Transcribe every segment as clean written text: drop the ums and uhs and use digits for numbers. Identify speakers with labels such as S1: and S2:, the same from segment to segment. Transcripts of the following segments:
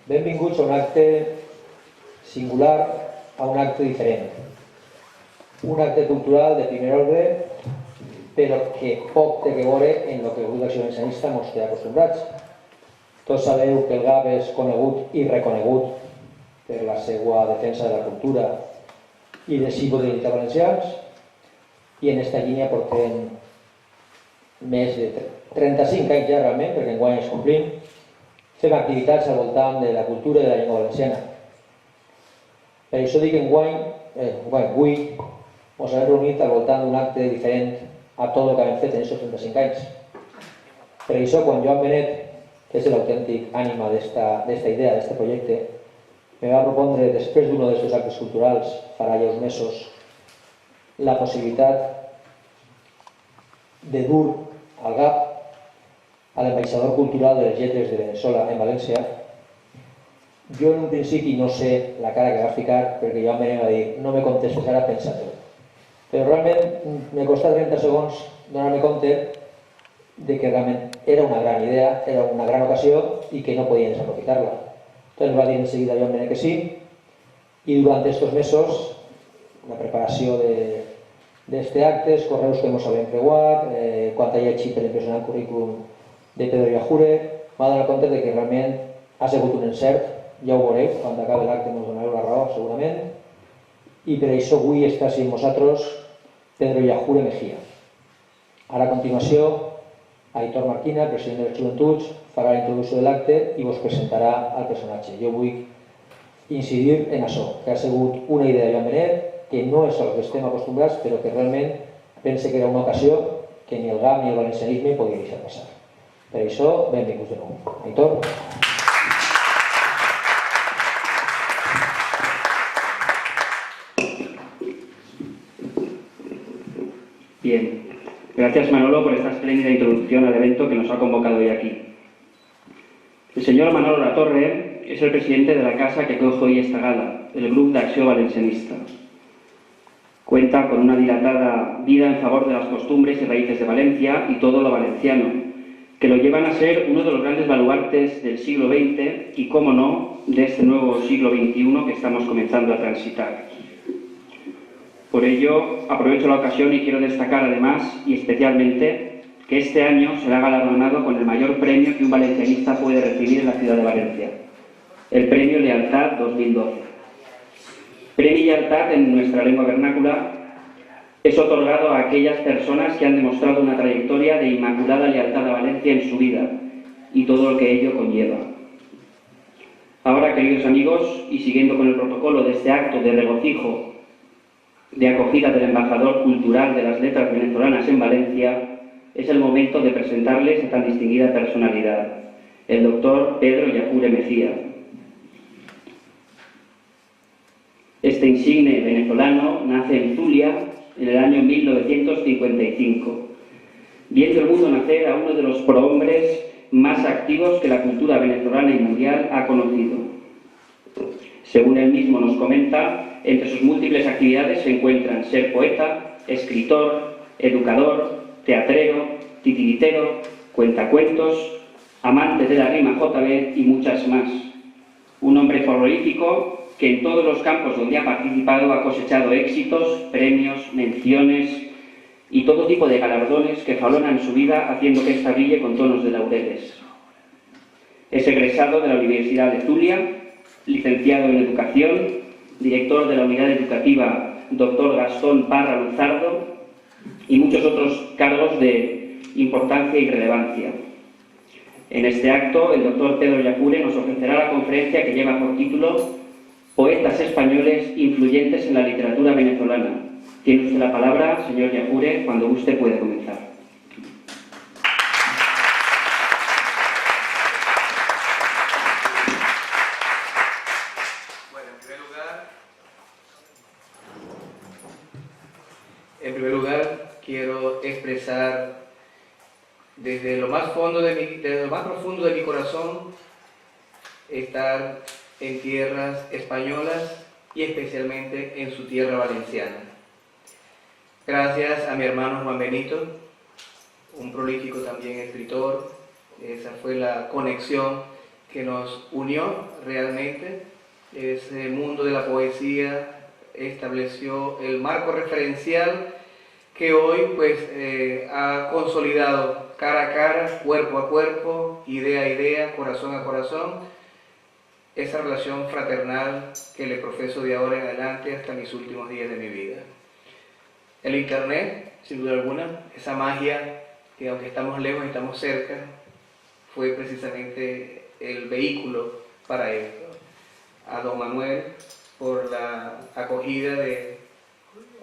S1: Benvinguts a un acte singular, a un acte diferent. Un acte cultural de primer ordre, però que poc té a veure en el que el grup d'Acció Valencianista ens té acostumbrats. Tots sabeu que el GAV és conegut i reconegut per la seva defensa de la cultura i de símbol d'identitat valencians, i en aquesta línia portem més de 35 anys ja realment, perquè enguany es complim, fem activitats al voltant de la cultura i de la llengua valenciana. Per això dic enguany, avui ens hem reunit al voltant d'un acte diferent a tot el que hem fet en aquests 35 anys. Per això, quan Joan Benet, que és l'autèntic ànima d'esta idea, d'este projecte, me va propondre, després d'un d'aquests actes culturals, farà ja uns mesos, la possibilitat de dur al GAV a l'ambaixador cultural de les lletres de Veneçuela en València. Jo en un principi no sé la cara que va ficar, perquè Joan Benet va dir no me contestes ara, pensa-t'ho. Però realment me costa 30 segons donar-me compte de que realment era una gran idea, era una gran ocasió i que no podien desaprofitar-la. Entonces va dir enseguida Joan Benet que sí, i durant aquests mesos la preparació d'este acte, els correus que ens havien creuat, quan he llegit per l'impressionant currículum de Pedro Yajure, m'ha donat compte que realment ha sigut un encert, ja ho veureu, quan acabi l'acte ens donareu la raó segurament, i per això avui està així amb nosaltres Pedro Yajure Mejía. Ara a continuació, Aitor Marquina, president de les Joventuts, farà la introducció de l'acte i vos presentarà el personatge. Jo vull incidir en això, que ha sigut una idea de Joan Benet, que no és el que estem acostumbrats, però que realment pense que era una ocasió que ni el GAV ni el valencianisme podia deixar passar. Per això, benvinguts de nou. Aitor.
S2: Bien. Gracias, Manolo, por esta espléndida introducción al evento que nos ha convocado hoy aquí. El señor Manolo Latorre es el presidente de la casa que acoge hoy esta gala, el Grup d'Acció Valencianista. Cuenta con una dilatada vida en favor de las costumbres y raíces de Valencia y todo lo valenciano, que lo llevan a ser uno de los grandes baluartes del siglo XX y, cómo no, de este nuevo siglo XXI que estamos comenzando a transitar. Por ello, aprovecho la ocasión y quiero destacar además y especialmente que este año será galardonado con el mayor premio que un valencianista puede recibir en la ciudad de Valencia, el Premio Lealtad 2012. Premio Lealtad en nuestra lengua vernácula es otorgado a aquellas personas que han demostrado una trayectoria de inmaculada lealtad a Valencia en su vida y todo lo que ello conlleva. Ahora, queridos amigos, y siguiendo con el protocolo de este acto de regocijo, de acogida del embajador cultural de las letras venezolanas en Valencia, es el momento de presentarles a tan distinguida personalidad, el doctor Pedro Yajure Mejía. Este insigne venezolano nace en Zulia en el año 1955, viendo el mundo nacer a uno de los prohombres más activos que la cultura venezolana y mundial ha conocido. Según él mismo nos comenta, entre sus múltiples actividades se encuentran ser poeta, escritor, educador, teatrero, titiritero, cuentacuentos, amante de la rima JB y muchas más. Un hombre prolífico que en todos los campos donde ha participado ha cosechado éxitos, premios, menciones y todo tipo de galardones que jalonan su vida haciendo que ésta brille con tonos de laureles. Es egresado de la Universidad de Zulia, licenciado en Educación, director de la Unidad Educativa Dr. Gastón Parra Luzardo y muchos otros cargos de importancia y relevancia. En este acto, el doctor Pedro Yajure nos ofrecerá la conferencia que lleva por título Poetas españoles influyentes en la literatura venezolana. Tiene usted la palabra, señor Yajure, cuando usted puede comenzar.
S3: Bueno, en primer lugar, quiero expresar desde lo más profundo de mi corazón estar en tierras españolas y especialmente en su tierra valenciana. Gracias a mi hermano Juan Benito, un prolífico también escritor. Esa fue la conexión que nos unió realmente. Ese mundo de la poesía estableció el marco referencial que hoy pues ha consolidado cara a cara, cuerpo a cuerpo, idea a idea, corazón a corazón, esa relación fraternal que le profeso de ahora en adelante hasta mis últimos días de mi vida. El Internet, sin duda alguna, esa magia que aunque estamos lejos, estamos cerca, fue precisamente el vehículo para esto. A don Manuel por la acogida de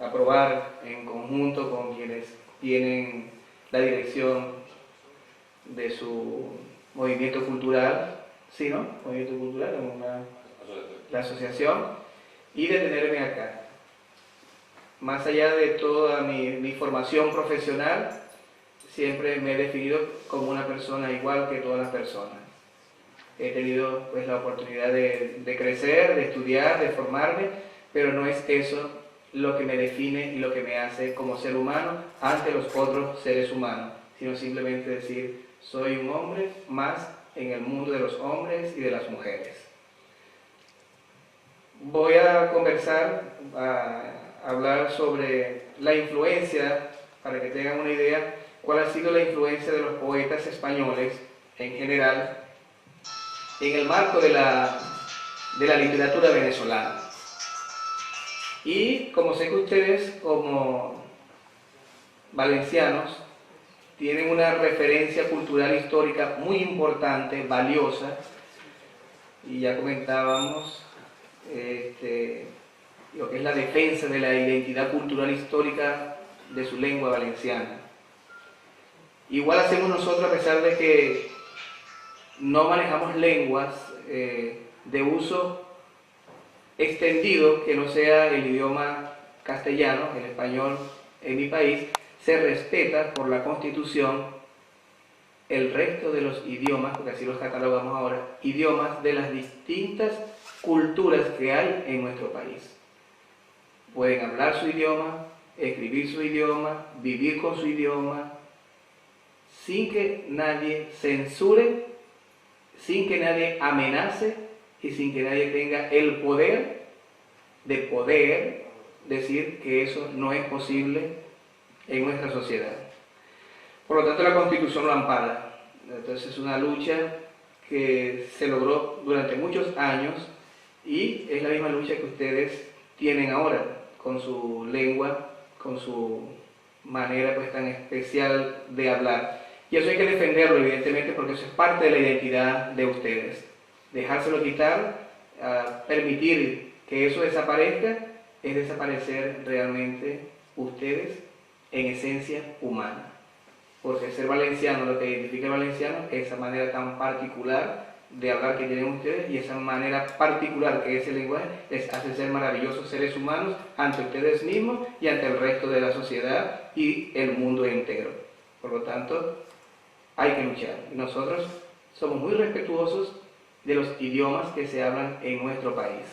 S3: aprobar en conjunto con quienes tienen la dirección de su movimiento cultural, ¿sí, no? Movimiento cultural, la asociación, y de tenerme acá. Más allá de toda mi formación profesional, siempre me he definido como una persona igual que todas las personas. He tenido pues la oportunidad de crecer, de estudiar, de formarme, pero no es eso lo que me define y lo que me hace como ser humano ante los otros seres humanos, sino simplemente decir, soy un hombre más en el mundo de los hombres y de las mujeres. Voy a conversar, a hablar sobre la influencia, para que tengan una idea, cuál ha sido la influencia de los poetas españoles en general en el marco de la literatura venezolana. Y como sé que ustedes, como valencianos, tienen una referencia cultural histórica muy importante, valiosa, y ya comentábamos lo que es la defensa de la identidad cultural histórica de su lengua valenciana. Igual hacemos nosotros, a pesar de que no manejamos lenguas de uso extendido que no sea el idioma castellano, el español en mi país, se respeta por la Constitución el resto de los idiomas, porque así los catalogamos ahora, idiomas de las distintas culturas que hay en nuestro país. Pueden hablar su idioma, escribir su idioma, vivir con su idioma, sin que nadie censure, sin que nadie amenace y sin que nadie tenga el poder de poder decir que eso no es posible en nuestra sociedad. Por lo tanto, la Constitución lo ampara. Entonces es una lucha que se logró durante muchos años y es la misma lucha que ustedes tienen ahora con su lengua, con su manera pues tan especial de hablar. Y eso hay que defenderlo, evidentemente, porque eso es parte de la identidad de ustedes. Dejárselo quitar, permitir que eso desaparezca, es desaparecer realmente ustedes en esencia humana. Porque ser valenciano, lo que identifica al valenciano, es esa manera tan particular de hablar que tienen ustedes, y esa manera particular que es el lenguaje les hace ser maravillosos seres humanos ante ustedes mismos y ante el resto de la sociedad y el mundo entero. Por lo tanto, hay que luchar. Nosotros somos muy respetuosos de los idiomas que se hablan en nuestro país.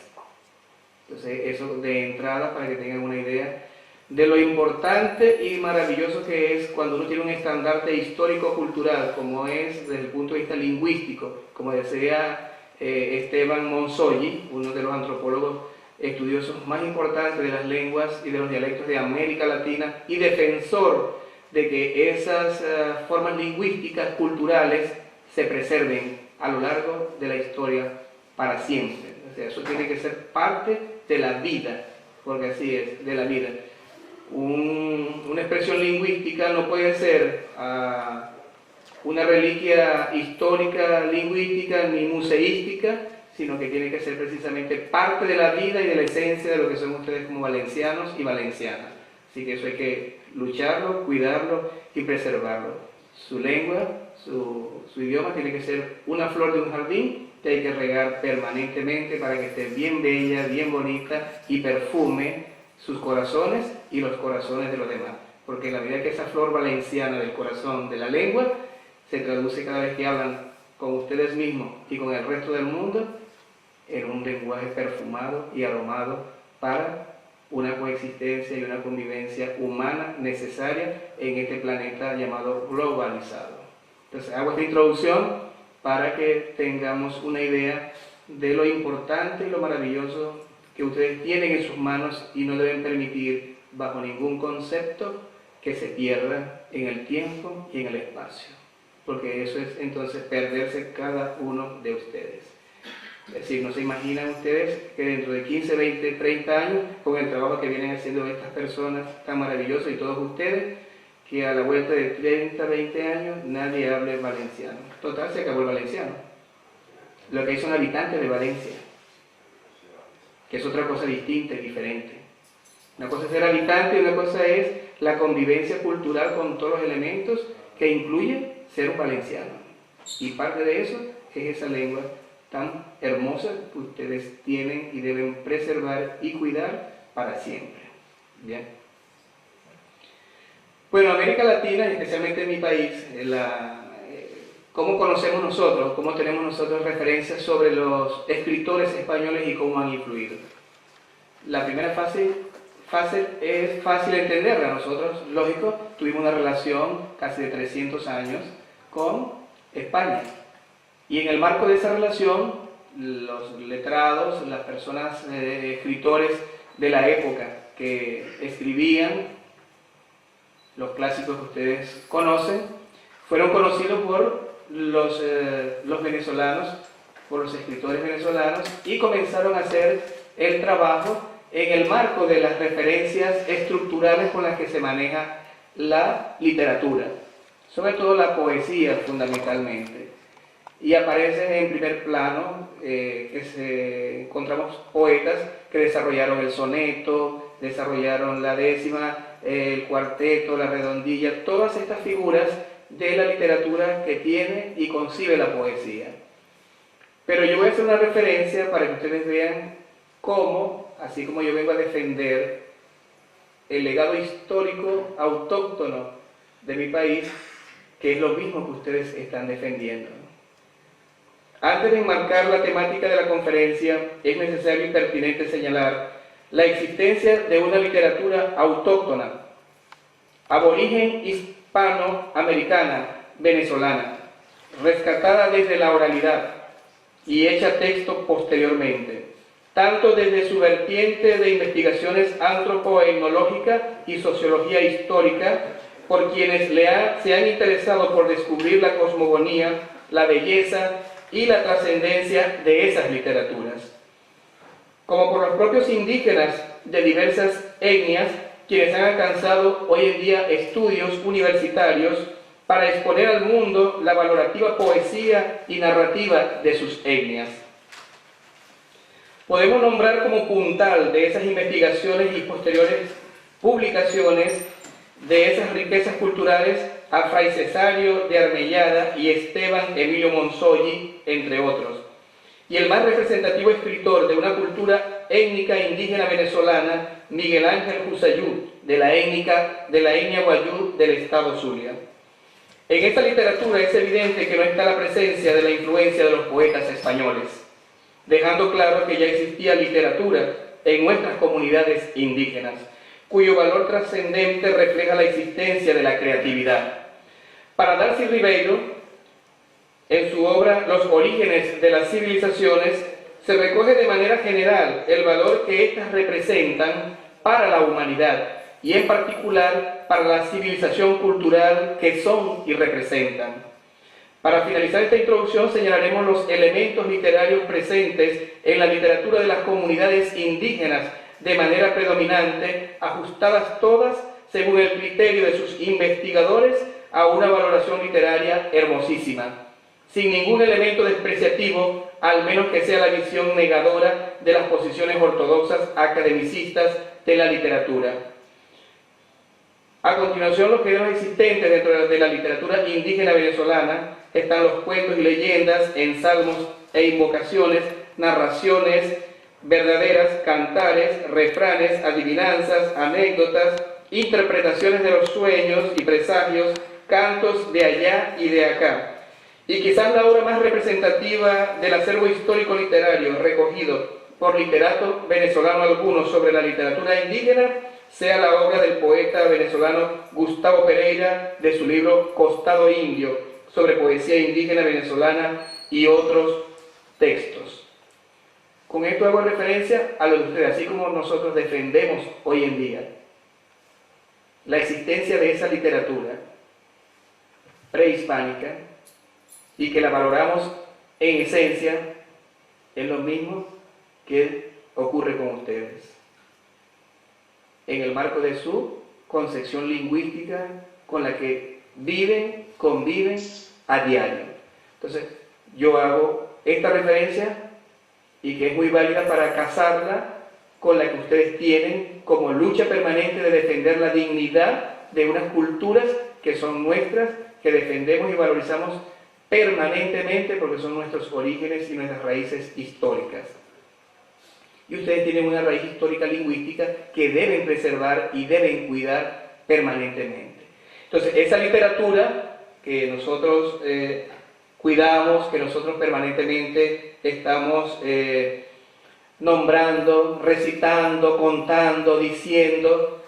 S3: Entonces, eso de entrada, para que tengan una idea de lo importante y maravilloso que es cuando uno tiene un estandarte histórico-cultural, como es desde el punto de vista lingüístico, como decía Esteban Monzoggi, uno de los antropólogos estudiosos más importantes de las lenguas y de los dialectos de América Latina, y defensor de que esas formas lingüísticas, culturales, se preserven a lo largo de la historia para siempre. O sea, eso tiene que ser parte de la vida, porque así es, de la vida. Una expresión lingüística no puede ser una reliquia histórica, lingüística, ni museística, sino que tiene que ser precisamente parte de la vida y de la esencia de lo que son ustedes como valencianos y valencianas. Así que eso hay que lucharlo, cuidarlo y preservarlo. Su lengua, su idioma tiene que ser una flor de un jardín que hay que regar permanentemente para que esté bien bella, bien bonita y perfume sus corazones y los corazones de los demás. Porque en la medida que esa flor valenciana del corazón de la lengua se traduce cada vez que hablan con ustedes mismos y con el resto del mundo en un lenguaje perfumado y aromado para una coexistencia y una convivencia humana necesaria en este planeta llamado globalizado. Entonces hago esta introducción para que tengamos una idea de lo importante y lo maravilloso que ustedes tienen en sus manos y no deben permitir bajo ningún concepto que se pierda en el tiempo y en el espacio, porque eso es entonces perderse cada uno de ustedes. Es decir, no se imaginan ustedes que dentro de 15, 20, 30 años, con el trabajo que vienen haciendo estas personas tan maravillosas y todos ustedes, que a la vuelta de 30, 20 años nadie hable valenciano. Total, se acabó el valenciano. Lo que hay son habitantes de Valencia, que es otra cosa distinta y diferente. Una cosa es ser habitante y una cosa es la convivencia cultural con todos los elementos que incluye ser un valenciano. Y parte de eso es esa lengua tan hermosa que ustedes tienen y deben preservar y cuidar para siempre. Bien. Bueno, América Latina, especialmente en mi país, ¿cómo conocemos nosotros? ¿Cómo tenemos nosotros referencias sobre los escritores españoles y cómo han influido? La primera fase es fácil entenderla. Nosotros, lógico, tuvimos una relación casi de 300 años con España. Y en el marco de esa relación, los letrados, las personas, escritores de la época que escribían los clásicos que ustedes conocen, fueron conocidos por los venezolanos, por los escritores venezolanos, y comenzaron a hacer el trabajo en el marco de las referencias estructurales con las que se maneja la literatura, sobre todo la poesía fundamentalmente. Y aparecen en primer plano encontramos poetas que desarrollaron el soneto, desarrollaron la décima, el cuarteto, la redondilla, todas estas figuras de la literatura que tiene y concibe la poesía. Pero yo voy a hacer una referencia para que ustedes vean cómo, así como yo vengo a defender el legado histórico autóctono de mi país, que es lo mismo que ustedes están defendiendo. Antes de enmarcar la temática de la conferencia, es necesario y pertinente señalar la existencia de una literatura autóctona, aborigen hispanoamericana, venezolana, rescatada desde la oralidad y hecha texto posteriormente, tanto desde su vertiente de investigaciones antropoetnológicas y sociología histórica, por quienes se han interesado por descubrir la cosmogonía, la belleza y la trascendencia de esas literaturas, como por los propios indígenas de diversas etnias, quienes han alcanzado hoy en día estudios universitarios para exponer al mundo la valorativa poesía y narrativa de sus etnias. Podemos nombrar como puntal de esas investigaciones y posteriores publicaciones de esas riquezas culturales a Fray Cesario de Armellada y Esteban Emilio Monzolli, entre otros. Y el más representativo escritor de una cultura étnica indígena venezolana, Miguel Ángel Husayú, de la etnia Guayú del estado Zulia. En esta literatura es evidente que no está la presencia de la influencia de los poetas españoles, dejando claro que ya existía literatura en nuestras comunidades indígenas, cuyo valor trascendente refleja la existencia de la creatividad. Para Darcy Ribeiro, en su obra Los orígenes de las civilizaciones, se recoge de manera general el valor que éstas representan para la humanidad y en particular para la civilización cultural que son y representan. Para finalizar esta introducción señalaremos los elementos literarios presentes en la literatura de las comunidades indígenas de manera predominante, ajustadas todas según el criterio de sus investigadores a una valoración literaria hermosísima, sin ningún elemento despreciativo, al menos que sea la visión negadora de las posiciones ortodoxas academicistas de la literatura. A continuación, los géneros existentes dentro de la literatura indígena venezolana están los cuentos y leyendas, ensalmos e invocaciones, narraciones verdaderas, cantares, refranes, adivinanzas, anécdotas, interpretaciones de los sueños y presagios, cantos de allá y de acá. Y quizás la obra más representativa del acervo histórico literario recogido por literatos venezolanos algunos sobre la literatura indígena sea la obra del poeta venezolano Gustavo Pereira de su libro Costado Indio, sobre poesía indígena venezolana y otros textos. Con esto hago referencia a lo de ustedes, así como nosotros defendemos hoy en día la existencia de esa literatura prehispánica y que la valoramos en esencia, es lo mismo que ocurre con ustedes. En el marco de su concepción lingüística con la que viven, conviven a diario. Entonces, yo hago esta referencia y que es muy válida para casarla con la que ustedes tienen como lucha permanente de defender la dignidad de unas culturas que son nuestras, que defendemos y valorizamos permanentemente porque son nuestros orígenes y nuestras raíces históricas. Y ustedes tienen una raíz histórica lingüística que deben preservar y deben cuidar permanentemente. Entonces, esa literatura que nosotros cuidamos, que nosotros permanentemente estamos nombrando, recitando, contando, diciendo,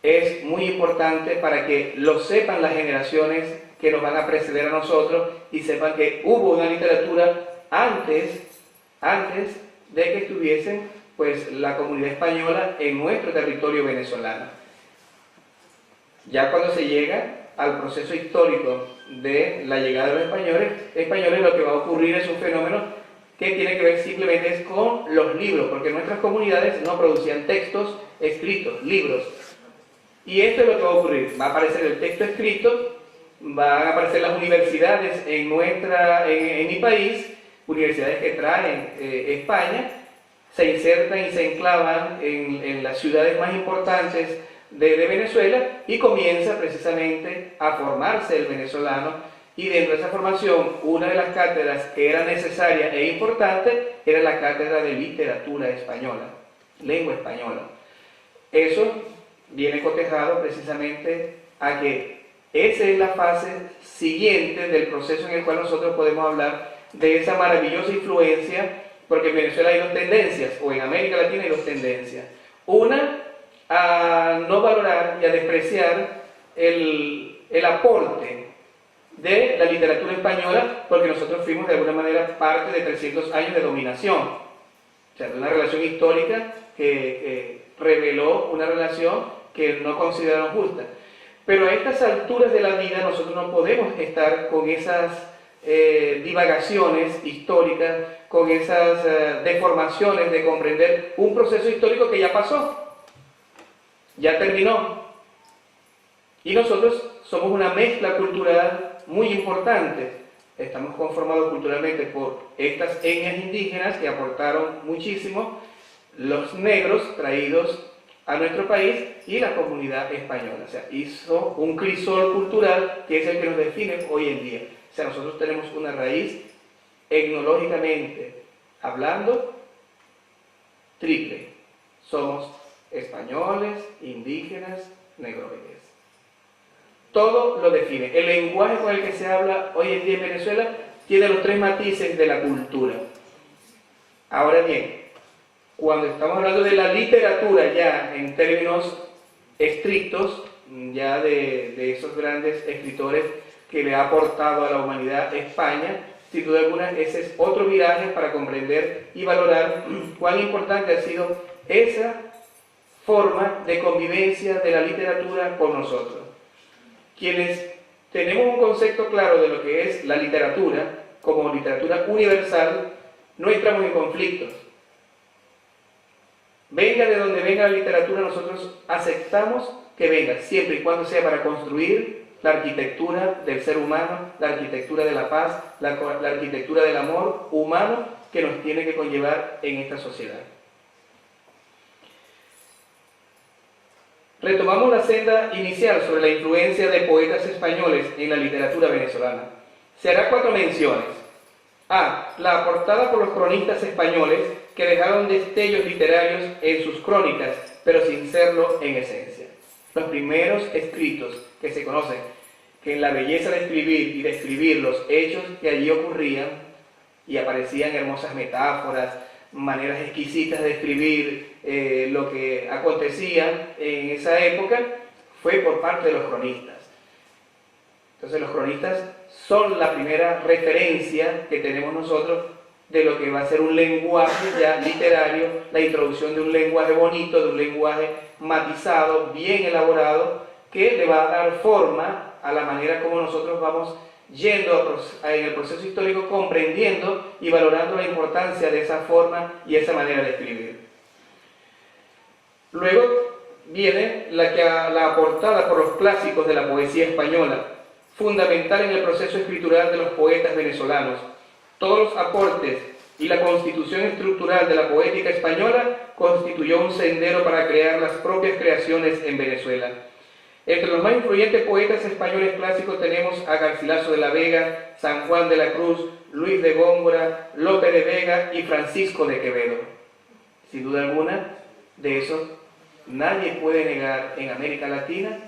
S3: es muy importante para que lo sepan las generaciones que nos van a preceder a nosotros y sepan que hubo una literatura antes de que estuviesen pues la comunidad española en nuestro territorio venezolano. Ya cuando se llega al proceso histórico de la llegada de los españoles, lo que va a ocurrir es un fenómeno que tiene que ver simplemente con los libros, porque nuestras comunidades no producían textos escritos, libros. Y esto es lo que va a ocurrir. Va a aparecer el texto escrito, van a aparecer las universidades en mi país, universidades que traen España, se insertan y se enclavan en las ciudades más importantes de Venezuela y comienza precisamente a formarse el venezolano, y dentro de esa formación una de las cátedras que era necesaria e importante era la cátedra de literatura española, lengua española. Eso viene cotejado precisamente a que esa es la fase siguiente del proceso en el cual nosotros podemos hablar de esa maravillosa influencia, porque en Venezuela hay dos tendencias, o en América Latina hay dos tendencias. Una, a no valorar y a despreciar el aporte de la literatura española, porque nosotros fuimos de alguna manera parte de 300 años de dominación, o sea, de una relación histórica que reveló una relación que no consideraron justa. Pero a estas alturas de la vida nosotros no podemos estar con esas divagaciones históricas, con esas deformaciones de comprender un proceso histórico que ya pasó, ya terminó. Y nosotros somos una mezcla cultural muy importante. Estamos conformados culturalmente por estas etnias indígenas que aportaron muchísimo, los negros traídos a nuestro país y la comunidad española. O sea, hizo un crisol cultural que es el que nos define hoy en día. O sea, nosotros tenemos una raíz etnológicamente hablando triple. Somos españoles, indígenas, negroides. Todo lo define. El lenguaje con el que se habla hoy en día en Venezuela tiene los tres matices de la cultura. Ahora bien, cuando estamos hablando de la literatura ya en términos estrictos, ya de esos grandes escritores que le ha aportado a la humanidad España, sin duda alguna ese es otro viraje para comprender y valorar cuán importante ha sido esa forma de convivencia de la literatura con nosotros. Quienes tenemos un concepto claro de lo que es la literatura como literatura universal, no entramos en conflictos. Venga de donde venga la literatura, nosotros aceptamos que venga, siempre y cuando sea para construir la arquitectura del ser humano, la arquitectura de la paz, la arquitectura del amor humano que nos tiene que conllevar en esta sociedad. Retomamos la senda inicial sobre la influencia de poetas españoles en la literatura venezolana. Se hará 4 menciones. A. La aportada por los cronistas españoles que dejaron destellos literarios en sus crónicas, pero sin serlo en esencia. Los primeros escritos que se conocen, que en la belleza de escribir y describir los hechos que allí ocurrían, y aparecían hermosas metáforas, maneras exquisitas de escribir lo que acontecía en esa época, fue por parte de los cronistas. Entonces los cronistas son la primera referencia que tenemos nosotros de lo que va a ser un lenguaje ya literario, la introducción de un lenguaje bonito, de un lenguaje matizado, bien elaborado, que le va a dar forma a la manera como nosotros vamos yendo en el proceso histórico, comprendiendo y valorando la importancia de esa forma y esa manera de escribir. Luego viene la aportada por los clásicos de la poesía española, fundamental en el proceso escritural de los poetas venezolanos. Todos los aportes y la constitución estructural de la poética española constituyó un sendero para crear las propias creaciones en Venezuela. Entre los más influyentes poetas españoles clásicos tenemos a Garcilaso de la Vega, San Juan de la Cruz, Luis de Góngora, Lope de Vega y Francisco de Quevedo. Sin duda alguna, de eso nadie puede negar en América Latina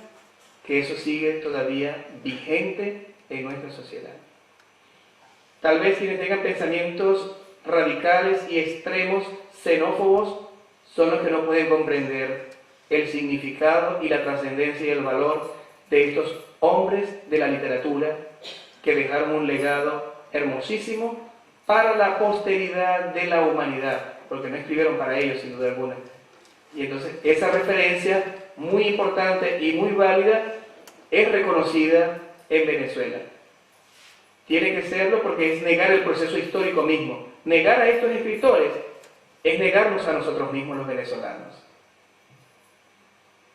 S3: que eso sigue todavía vigente en nuestra sociedad. Tal vez quienes tengan pensamientos radicales y extremos, xenófobos, son los que no pueden comprender el significado y la trascendencia y el valor de estos hombres de la literatura que dejaron un legado hermosísimo para la posteridad de la humanidad, porque no escribieron para ellos, sin duda alguna. Y entonces esa referencia, muy importante y muy válida, es reconocida en Venezuela. Tiene que serlo porque es negar el proceso histórico mismo. Negar a estos escritores es negarnos a nosotros mismos los venezolanos.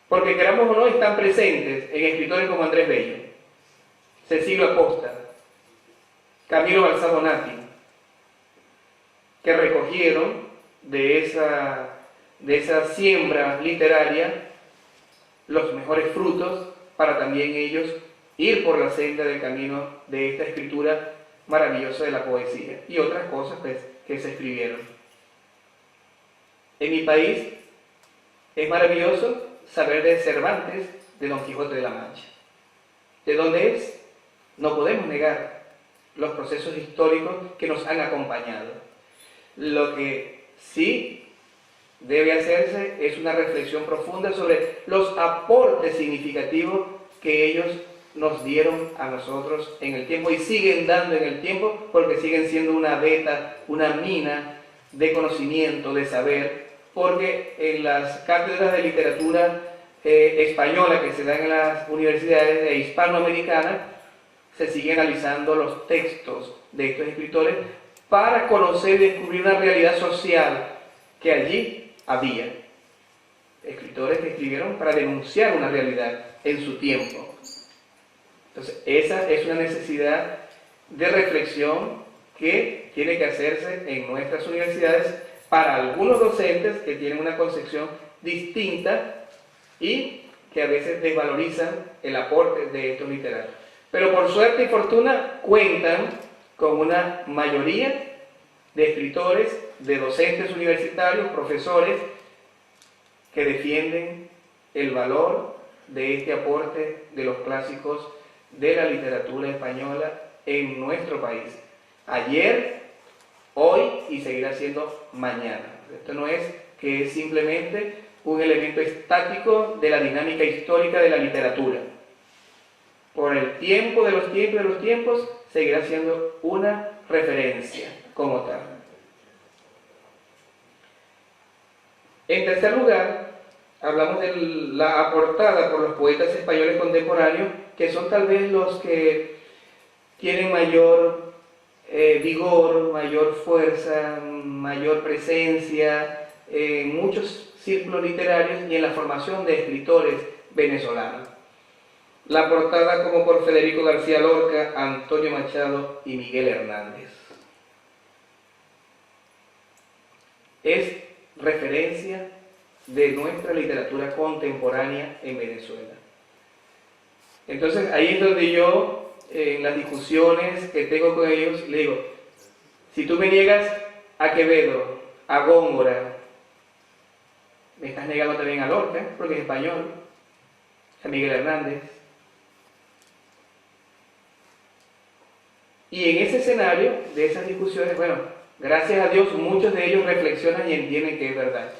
S3: Porque queramos o no, están presentes en escritores como Andrés Bello, Cecilio Acosta, Camilo Balsabonati, que recogieron de esa siembra literaria los mejores frutos para también ellos ir por la senda del camino de esta escritura maravillosa de la poesía y otras cosas pues, que se escribieron. En mi país es maravilloso saber de Cervantes, de Don Quijote de la Mancha. ¿De dónde es? No podemos negar los procesos históricos que nos han acompañado. Lo que sí debe hacerse es una reflexión profunda sobre los aportes significativos que ellos nos dieron a nosotros en el tiempo y siguen dando en el tiempo porque siguen siendo una veta, una mina de conocimiento, de saber, porque en las cátedras de literatura española que se dan en las universidades de hispanoamericanas se sigue analizando los textos de estos escritores para conocer y descubrir una realidad social que allí había. Escritores que escribieron para denunciar una realidad en su tiempo. Entonces, esa es una necesidad de reflexión que tiene que hacerse en nuestras universidades para algunos docentes que tienen una concepción distinta y que a veces desvalorizan el aporte de estos literatos. Pero por suerte y fortuna cuentan con una mayoría de escritores, de docentes universitarios, profesores, que defienden el valor de este aporte de los clásicos de la literatura española en nuestro país. Ayer, hoy y seguirá siendo mañana. Esto no es que es simplemente un elemento estático de la dinámica histórica de la literatura. Por el tiempo de los tiempos, seguirá siendo una referencia como tal. En tercer lugar, hablamos de la aportada por los poetas españoles contemporáneos, que son tal vez los que tienen mayor vigor, mayor fuerza, mayor presencia en muchos círculos literarios y en la formación de escritores venezolanos. La portada como por Federico García Lorca, Antonio Machado y Miguel Hernández. Es referencia de nuestra literatura contemporánea en Venezuela. Entonces ahí es donde yo, en las discusiones que tengo con ellos, le digo, si tú me niegas a Quevedo, a Góngora, me estás negando también a Lorca, porque es español, a Miguel Hernández. Y en ese escenario de esas discusiones, bueno, gracias a Dios muchos de ellos reflexionan y entienden que es verdad.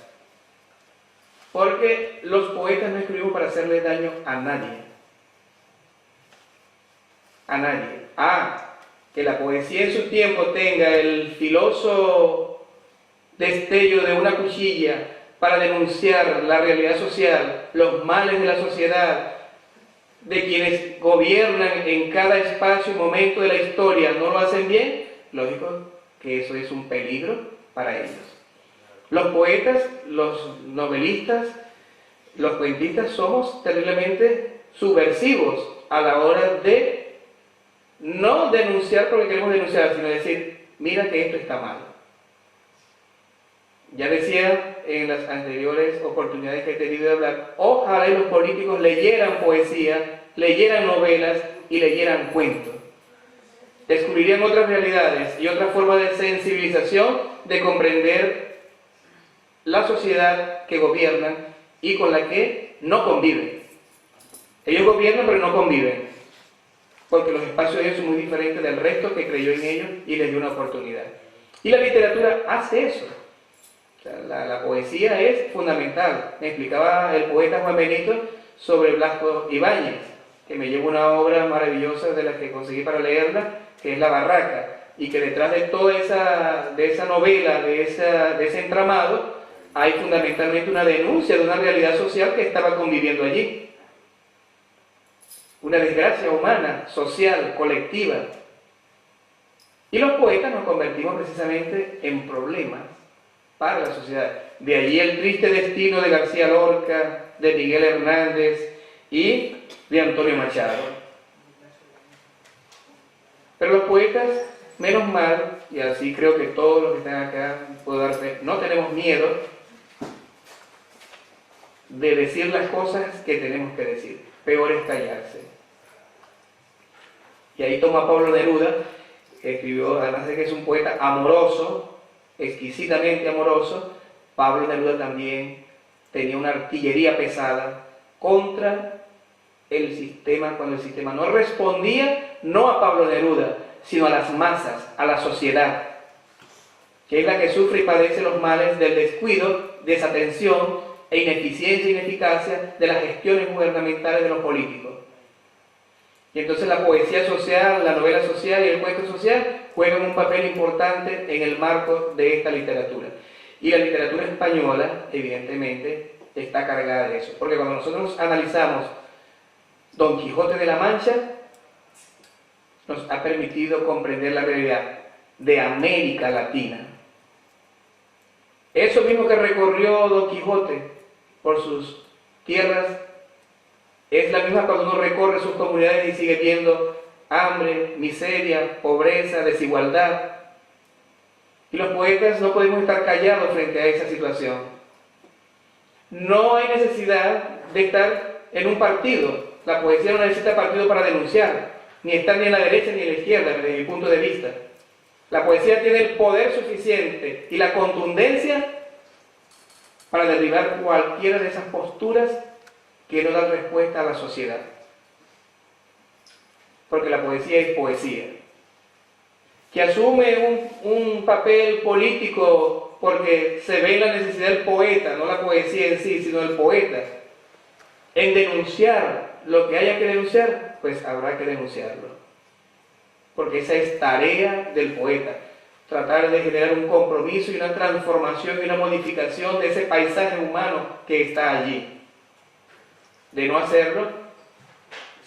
S3: Porque los poetas no escribimos para hacerle daño a nadie. a nadie. Que la poesía en su tiempo tenga el filoso destello de una cuchilla para denunciar la realidad social, los males de la sociedad, de quienes gobiernan en cada espacio y momento de la historia, no lo hacen bien, lógico que eso es un peligro para ellos. Los poetas, los novelistas, los cuentistas somos terriblemente subversivos a la hora de no denunciar porque queremos denunciar, sino decir, mira que esto está mal. Ya decía en las anteriores oportunidades que he tenido de hablar, ojalá los políticos leyeran poesía, leyeran novelas y leyeran cuentos. Descubrirían otras realidades y otra forma de sensibilización, de comprender la sociedad que gobiernan y con la que no conviven. Ellos gobiernan pero no conviven, porque los espacios de ellos son muy diferentes del resto que creyó en ellos y les dio una oportunidad. Y la literatura hace eso. O sea, la poesía es fundamental. Me explicaba el poeta Juan Benito sobre Blasco Ibáñez, que me llevó una obra maravillosa de la que conseguí para leerla, que es La Barraca, y que detrás de toda esa novela, de ese entramado, hay fundamentalmente una denuncia de una realidad social que estaba conviviendo allí. Una desgracia humana, social, colectiva. Y los poetas nos convertimos precisamente en problemas para la sociedad. De allí el triste destino de García Lorca, de Miguel Hernández y de Antonio Machado. Pero los poetas, menos mal, y así creo que todos los que están acá, puedo dar fe, no tenemos miedo de decir las cosas que tenemos que decir. Peor es callarse. Y ahí toma Pablo Neruda, que escribió, además de que es un poeta amoroso, exquisitamente amoroso, Pablo Neruda también tenía una artillería pesada contra el sistema, cuando el sistema no respondía, no a Pablo Neruda, sino a las masas, a la sociedad, que es la que sufre y padece los males del descuido, desatención e ineficiencia e ineficacia de las gestiones gubernamentales de los políticos. Y entonces la poesía social, la novela social y el cuento social juegan un papel importante en el marco de esta literatura. Y la literatura española, evidentemente, está cargada de eso. Porque cuando nosotros analizamos Don Quijote de la Mancha, nos ha permitido comprender la realidad de América Latina. Eso mismo que recorrió Don Quijote por sus tierras, es la misma cuando uno recorre sus comunidades y sigue viendo hambre, miseria, pobreza, desigualdad. Y los poetas no podemos estar callados frente a esa situación. No hay necesidad de estar en un partido. La poesía no necesita partido para denunciar, ni estar ni en la derecha ni en la izquierda, desde mi punto de vista. La poesía tiene el poder suficiente y la contundencia para derribar cualquiera de esas posturas que no dan respuesta a la sociedad. Porque la poesía es poesía. Que asume un papel político porque se ve la necesidad del poeta, no la poesía en sí, sino el poeta, en denunciar lo que haya que denunciar, pues habrá que denunciarlo. Porque esa es tarea del poeta. Tratar de generar un compromiso y una transformación y una modificación de ese paisaje humano que está allí. De no hacerlo,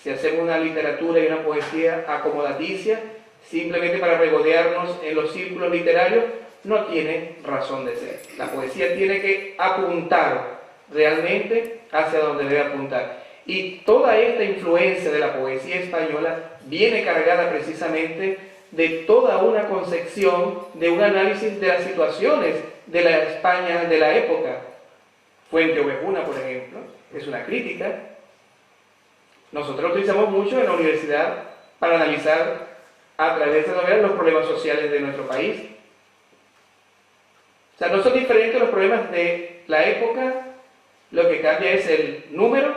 S3: si hacemos una literatura y una poesía acomodaticia, simplemente para regodearnos en los círculos literarios, no tiene razón de ser. La poesía tiene que apuntar realmente hacia donde debe apuntar. Y toda esta influencia de la poesía española viene cargada precisamente de toda una concepción, de un análisis de las situaciones de la España de la época. Fuente Ovejuna, por ejemplo, es una crítica. Nosotros lo utilizamos mucho en la universidad para analizar a través de esta novela los problemas sociales de nuestro país. O sea, no son diferentes los problemas de la época, lo que cambia es el número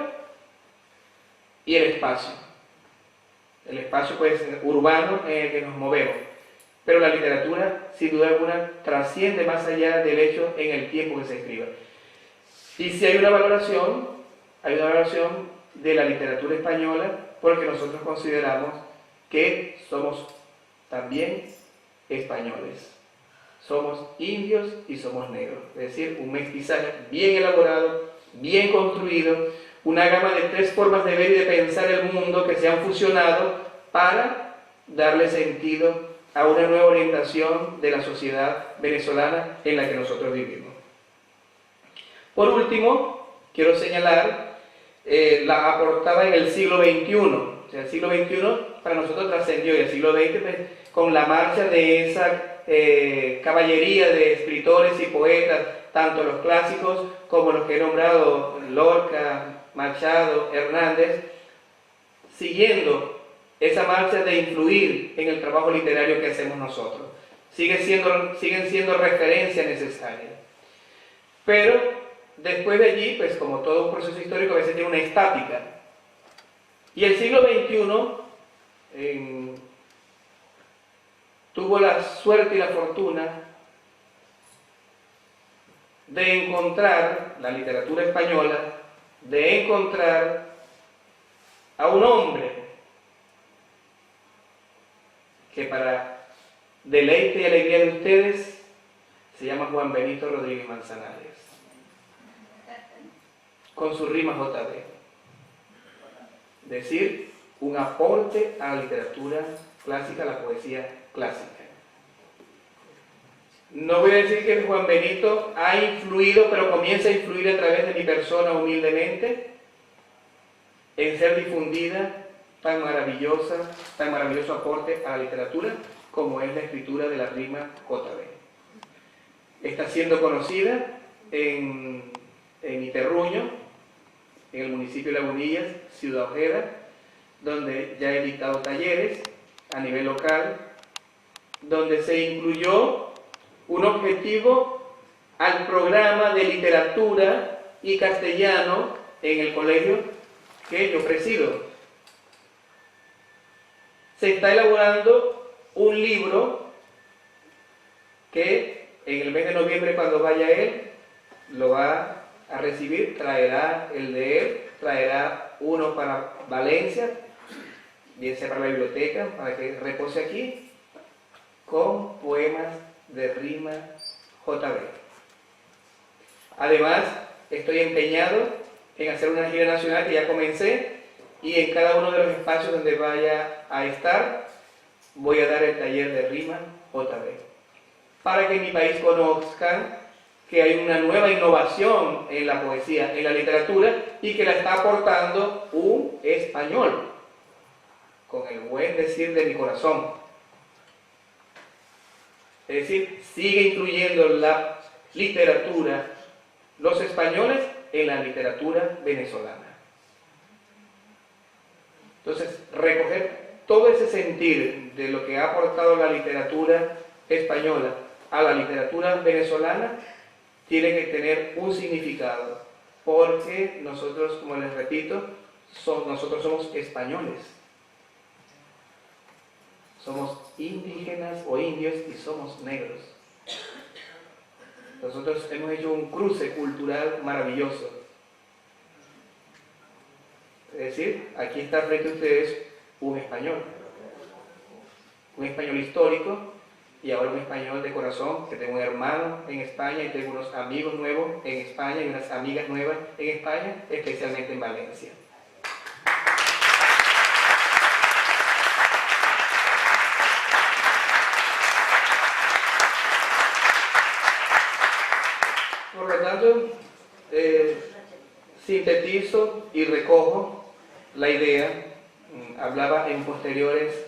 S3: y el espacio. El espacio, pues, urbano en el que nos movemos. Pero la literatura, sin duda alguna, trasciende más allá del hecho en el tiempo que se escriba. Y si hay una valoración de la literatura española, porque nosotros consideramos que somos también españoles. Somos indios y somos negros. Es decir, un mestizaje bien elaborado, bien construido, una gama de 3 formas de ver y de pensar el mundo que se han fusionado para darle sentido a una nueva orientación de la sociedad venezolana en la que nosotros vivimos. Por último, quiero señalar la aportada en el siglo XXI. O sea, el siglo XXI para nosotros trascendió, y el siglo XX pues, con la marcha de esa caballería de escritores y poetas, tanto los clásicos como los que he nombrado, Lorca, Machado, Hernández, siguiendo esa marcha de influir en el trabajo literario que hacemos nosotros. Siguen siendo referencia necesaria. Pero después de allí, pues como todo un proceso histórico, a veces tiene una estática. Y el siglo XXI tuvo la suerte y la fortuna de encontrar, la literatura española, de encontrar a un hombre que para deleite y alegría de ustedes se llama Juan Benito Rodríguez Manzanares, con su rima JB. Es decir, un aporte a la literatura clásica, a la poesía clásica. No voy a decir que Juan Benito ha influido, pero comienza a influir a través de mi persona humildemente, en ser difundida tan maravilloso aporte a la literatura como es la escritura de la rima JB. Está siendo conocida en Iterruño, en el municipio de Lagunillas, Ciudad Ojeda, donde ya he dictado talleres a nivel local, donde se incluyó un objetivo al programa de literatura y castellano en el colegio que yo presido. Se está elaborando un libro que en el mes de noviembre, cuando vaya él, lo va a recibir, traerá el de él, traerá uno para Valencia, bien sea para la biblioteca, para que repose aquí, con poemas de rima JB. Además, estoy empeñado en hacer una gira nacional que ya comencé, y en cada uno de los espacios donde vaya a estar, voy a dar el taller de rima JB, para que en mi país conozcan que hay una nueva innovación en la poesía, en la literatura, y que la está aportando un español, con el buen decir de mi corazón. Es decir, sigue influyendo la literatura, los españoles, en la literatura venezolana. Entonces, recoger todo ese sentir de lo que ha aportado la literatura española a la literatura venezolana tiene que tener un significado, porque nosotros, como les repito, nosotros somos españoles. Somos indígenas o indios y somos negros. Nosotros hemos hecho un cruce cultural maravilloso. Es decir, aquí está frente a ustedes un español histórico, y ahora un español de corazón, que tengo un hermano en España y tengo unos amigos nuevos en España y unas amigas nuevas en España, especialmente en Valencia. Por lo tanto, sintetizo y recojo la idea. Hablaba en posteriores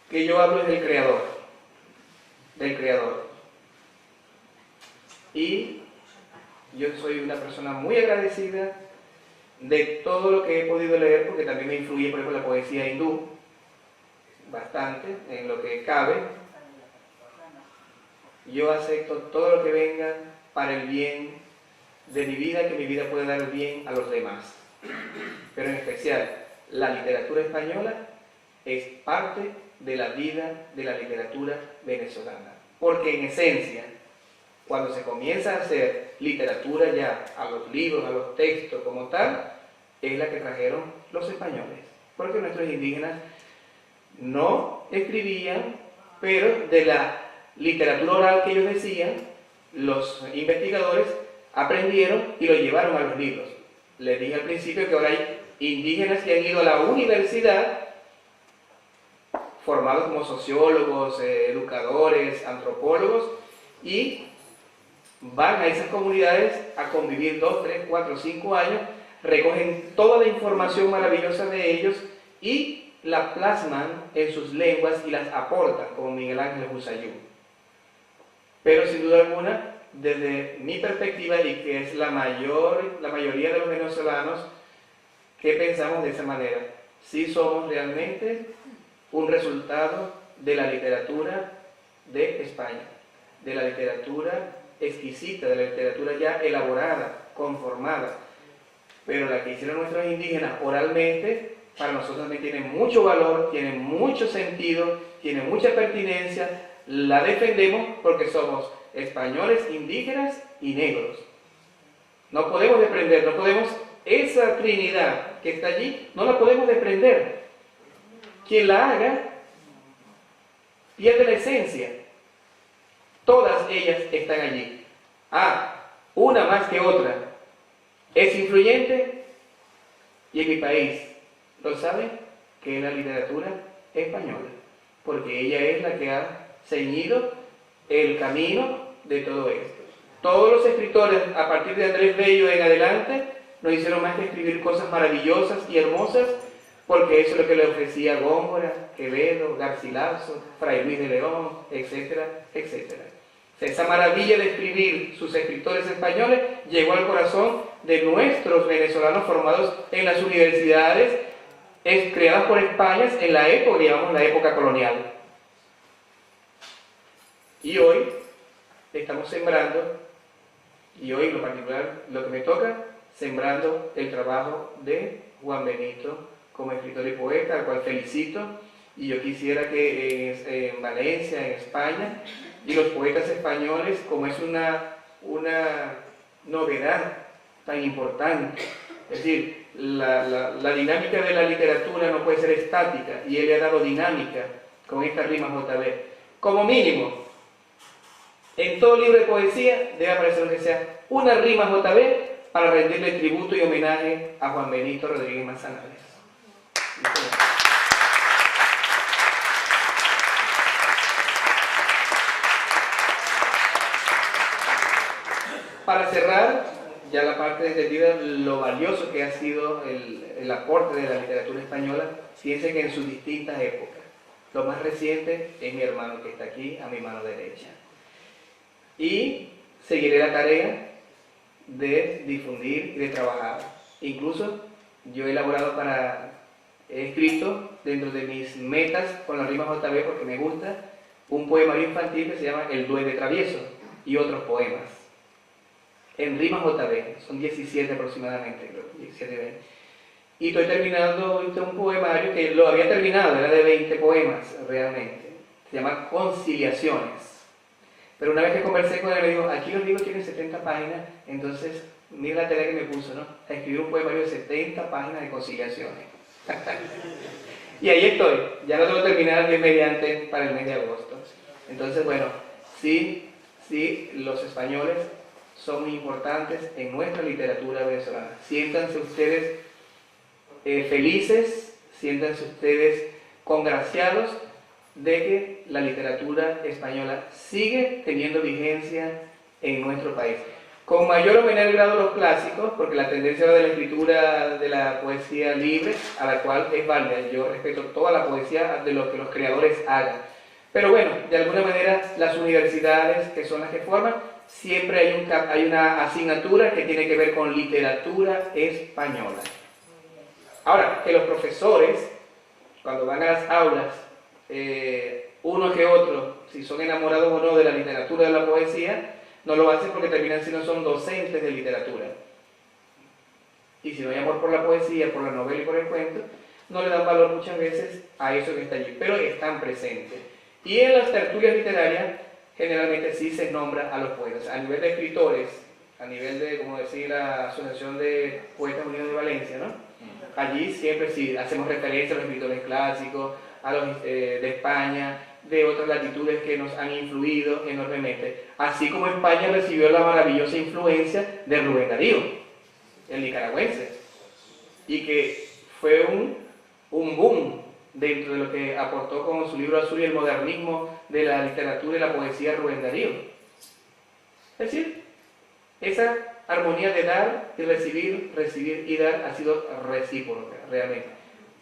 S3: que yo hablo del creador. Y yo soy una persona muy agradecida de todo lo que he podido leer, porque también me influye, por ejemplo, la poesía hindú, bastante, en lo que cabe. Yo acepto todo lo que venga para el bien de mi vida, que mi vida pueda dar el bien a los demás. Pero en especial, la literatura española es parte de la vida de la literatura venezolana. Porque en esencia, cuando se comienza a hacer literatura ya, a los libros, a los textos como tal, es la que trajeron los españoles. Porque nuestros indígenas no escribían, pero de la literatura oral que ellos decían, los investigadores aprendieron y lo llevaron a los libros. Les dije al principio que ahora hay indígenas que han ido a la universidad, formados como sociólogos, educadores, antropólogos, y van a esas comunidades a convivir 2, 3, 4, 5 años, recogen toda la información maravillosa de ellos y la plasman en sus lenguas y las aportan, como Miguel Ángel Husayú. Pero sin duda alguna, desde mi perspectiva, y que es la mayoría de los venezolanos que pensamos de esa manera, sí somos realmente un resultado de la literatura de España, de la literatura exquisita, de la literatura ya elaborada, conformada. Pero la que hicieron nuestros indígenas oralmente, para nosotros también tiene mucho valor, tiene mucho sentido, tiene mucha pertinencia. La defendemos porque somos españoles, indígenas y negros. No podemos desprender, no podemos, esa trinidad que está allí, no la podemos desprender. Quien la haga pierde la esencia. Todas ellas están allí. Una más que otra es influyente, y en mi país lo sabe, que es la literatura española, porque ella es la que ha ceñido el camino de todo esto. Todos los escritores, a partir de Andrés Bello en adelante, no hicieron más que escribir cosas maravillosas y hermosas, porque eso es lo que le ofrecía Góngora, Quevedo, Garcilaso, Fray Luis de León, etcétera, etcétera. Esa maravilla de escribir sus escritores españoles llegó al corazón de nuestros venezolanos formados en las universidades creadas por España en la época, digamos, la época colonial. Y hoy estamos sembrando, y hoy en lo particular, lo que me toca, sembrando el trabajo de Juan Benito como escritor y poeta, al cual felicito, y yo quisiera que en Valencia, en España, y los poetas españoles, como es una novedad tan importante, es decir, la dinámica de la literatura no puede ser estática, y él le ha dado dinámica con esta rima JB. Como mínimo, en todo libro de poesía debe aparecer aunque sea una rima JB para rendirle tributo y homenaje a Juan Benito Rodríguez Manzanares. Para cerrar, ya la parte entendida, lo valioso que ha sido el aporte de la literatura española, fíjense que en sus distintas épocas. Lo más reciente es mi hermano que está aquí, a mi mano derecha. Y seguiré la tarea de difundir y de trabajar. Incluso yo he escrito dentro de mis metas con la rima JB, porque me gusta, un poemario infantil que se llama El Duende Travieso y otros poemas. En rima JB, son 17 aproximadamente, creo, 17, 20. Y estoy terminando un poemario que lo había terminado, era de 20 poemas realmente. Se llama Conciliaciones. Pero una vez que conversé con él, me dijo, aquí los libros tienen 70 páginas, entonces mira la tarea que me puso, ¿no? A escribir un poemario de 70 páginas de conciliaciones. Y ahí estoy, ya lo tengo terminado Dios mediante para el mes de agosto. Entonces, bueno, sí, los españoles son muy importantes en nuestra literatura venezolana. Siéntanse ustedes felices, siéntanse ustedes congraciados de que la literatura española sigue teniendo vigencia en nuestro país. Con mayor o menor grado los clásicos, porque la tendencia de la escritura de la poesía libre, a la cual es válida. Yo respeto toda la poesía de lo que los creadores hagan. Pero bueno, de alguna manera las universidades, que son las que forman, siempre hay una asignatura que tiene que ver con literatura española. Ahora, que los profesores, cuando van a las aulas, uno que otro, si son enamorados o no de la literatura de la poesía, no lo hacen porque terminan siendo son docentes de literatura. Y si no hay amor por la poesía, por la novela y por el cuento, no le dan valor muchas veces a eso que está allí, pero están presentes. Y en las tertulias literarias, generalmente sí se nombra a los poetas. A nivel de escritores, a nivel de, como decir, la Asociación de Poetas Unidos de Valencia, ¿no? Allí siempre sí hacemos referencia a los escritores clásicos, de España, de otras latitudes que nos han influido enormemente. Así como España recibió la maravillosa influencia de Rubén Darío, el nicaragüense, y que fue un boom dentro de lo que aportó con su libro azul y el modernismo de la literatura y la poesía Rubén Darío. Es decir, esa armonía de dar y recibir, recibir y dar ha sido recíproca, realmente.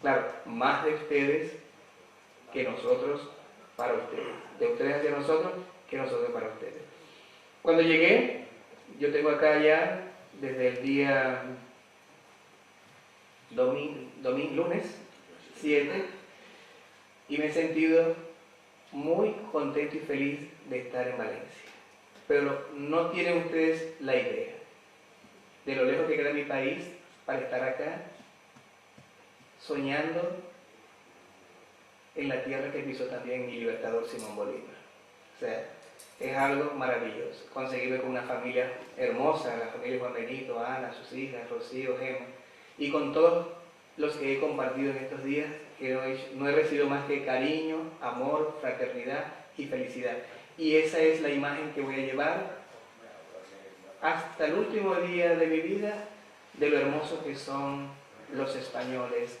S3: Claro, más de ustedes que nosotros para ustedes. De ustedes hacia nosotros que nosotros para ustedes. Cuando llegué, yo tengo acá ya desde el día lunes 7, y me he sentido muy contento y feliz de estar en Valencia. Pero no tienen ustedes la idea de lo lejos que queda mi país para estar acá, soñando en la tierra que pisó también mi libertador Simón Bolívar. O sea, es algo maravilloso. Conseguirme con una familia hermosa, la familia Juan Benito, Ana, sus hijas, Rocío, Gemma, y con todos los que he compartido en estos días, que no he recibido más que cariño, amor, fraternidad y felicidad. Y esa es la imagen que voy a llevar hasta el último día de mi vida, de lo hermoso que son los españoles,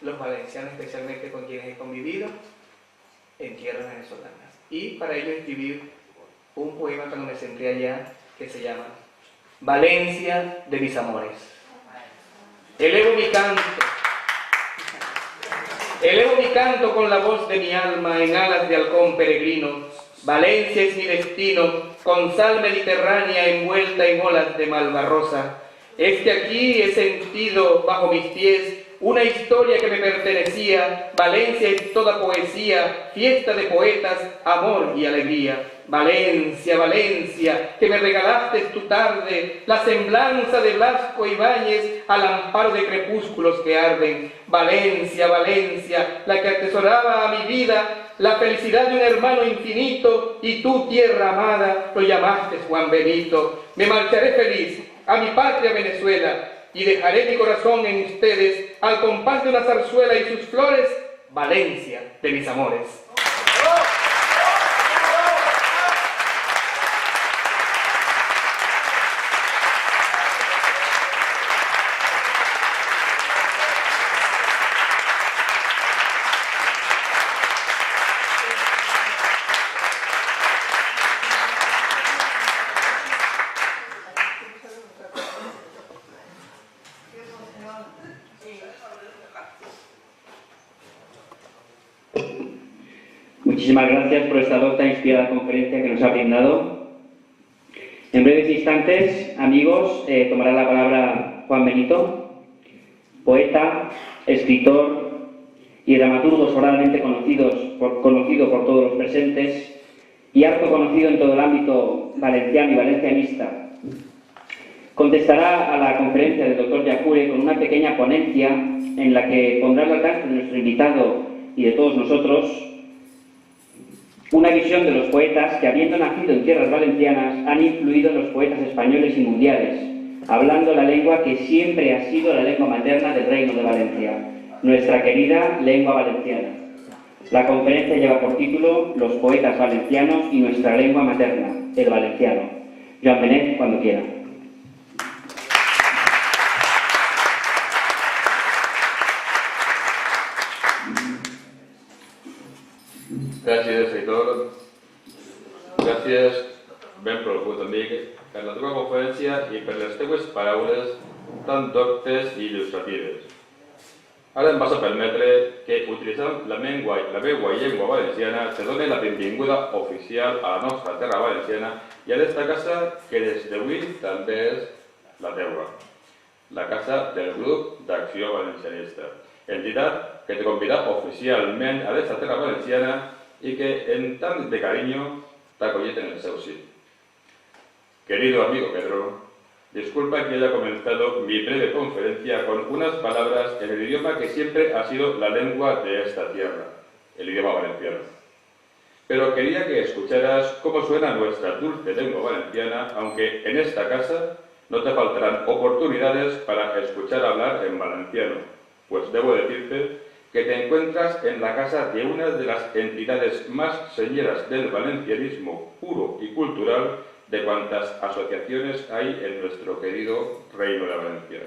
S3: los valencianos, especialmente con quienes he convivido en tierras venezolanas. Y para ello escribí un poema cuando me senté allá que se llama Valencia de mis amores. Elevo mi canto con la voz de mi alma en alas de halcón peregrino. Valencia es mi destino, con sal mediterránea envuelta en olas de malvarrosa. Es que aquí he sentido bajo mis pies una historia que me pertenecía. Valencia es toda poesía, fiesta de poetas, amor y alegría. Valencia, Valencia, que me regalaste tu tarde, la semblanza de Blasco Ibáñez al amparo de crepúsculos que arden. Valencia, Valencia, la que atesoraba a mi vida, la felicidad de un hermano infinito, y tú, tierra amada, lo llamaste Juan Benito. Me marcharé feliz a mi patria Venezuela, y dejaré mi corazón en ustedes, al compás de una zarzuela y sus flores, Valencia de mis amores.
S2: Muchísimas gracias por esta docta e inspirada conferencia que nos ha brindado. En breves instantes, amigos, tomará la palabra Juan Benito, poeta, escritor y dramaturgo sobradamente conocido por todos los presentes y harto conocido en todo el ámbito valenciano y valencianista. Contestará a la conferencia del doctor Yacure con una pequeña ponencia en la que pondrá al alcance de nuestro invitado y de todos nosotros una visión de los poetas que, habiendo nacido en tierras valencianas, han influido en los poetas españoles y mundiales, hablando la lengua que siempre ha sido la lengua materna del Reino de Valencia, nuestra querida lengua valenciana. La conferencia lleva por título Los poetas valencianos y nuestra lengua materna, el valenciano. Joan Benet, cuando quiera.
S4: Gràcies, Heitor. Gràcies, ben progut, amic, per la teva conferència i per les teves paraules tan doctes i il·lustratives. Ara em vas a permetre que, utilitzant la meva llengua valenciana, te doni la benvinguda oficial a la nostra terra valenciana i a aquesta casa que des d'avui també és la teua, la casa del grup d'Acció Valencianista, entitat que te convida oficialment a aquesta terra valenciana y que en tan de cariño te acollete en el seu sí. Querido amigo Pedro, disculpa que haya comenzado mi breve conferencia con unas palabras en el idioma que siempre ha sido la lengua de esta tierra, el idioma valenciano. Pero quería que escucharas cómo suena nuestra dulce lengua valenciana, aunque en esta casa no te faltarán oportunidades para escuchar hablar en valenciano, pues debo decirte que te encuentras en la casa de una de las entidades más señeras del valencianismo puro y cultural de cuantas asociaciones hay en nuestro querido Reino de Valencia.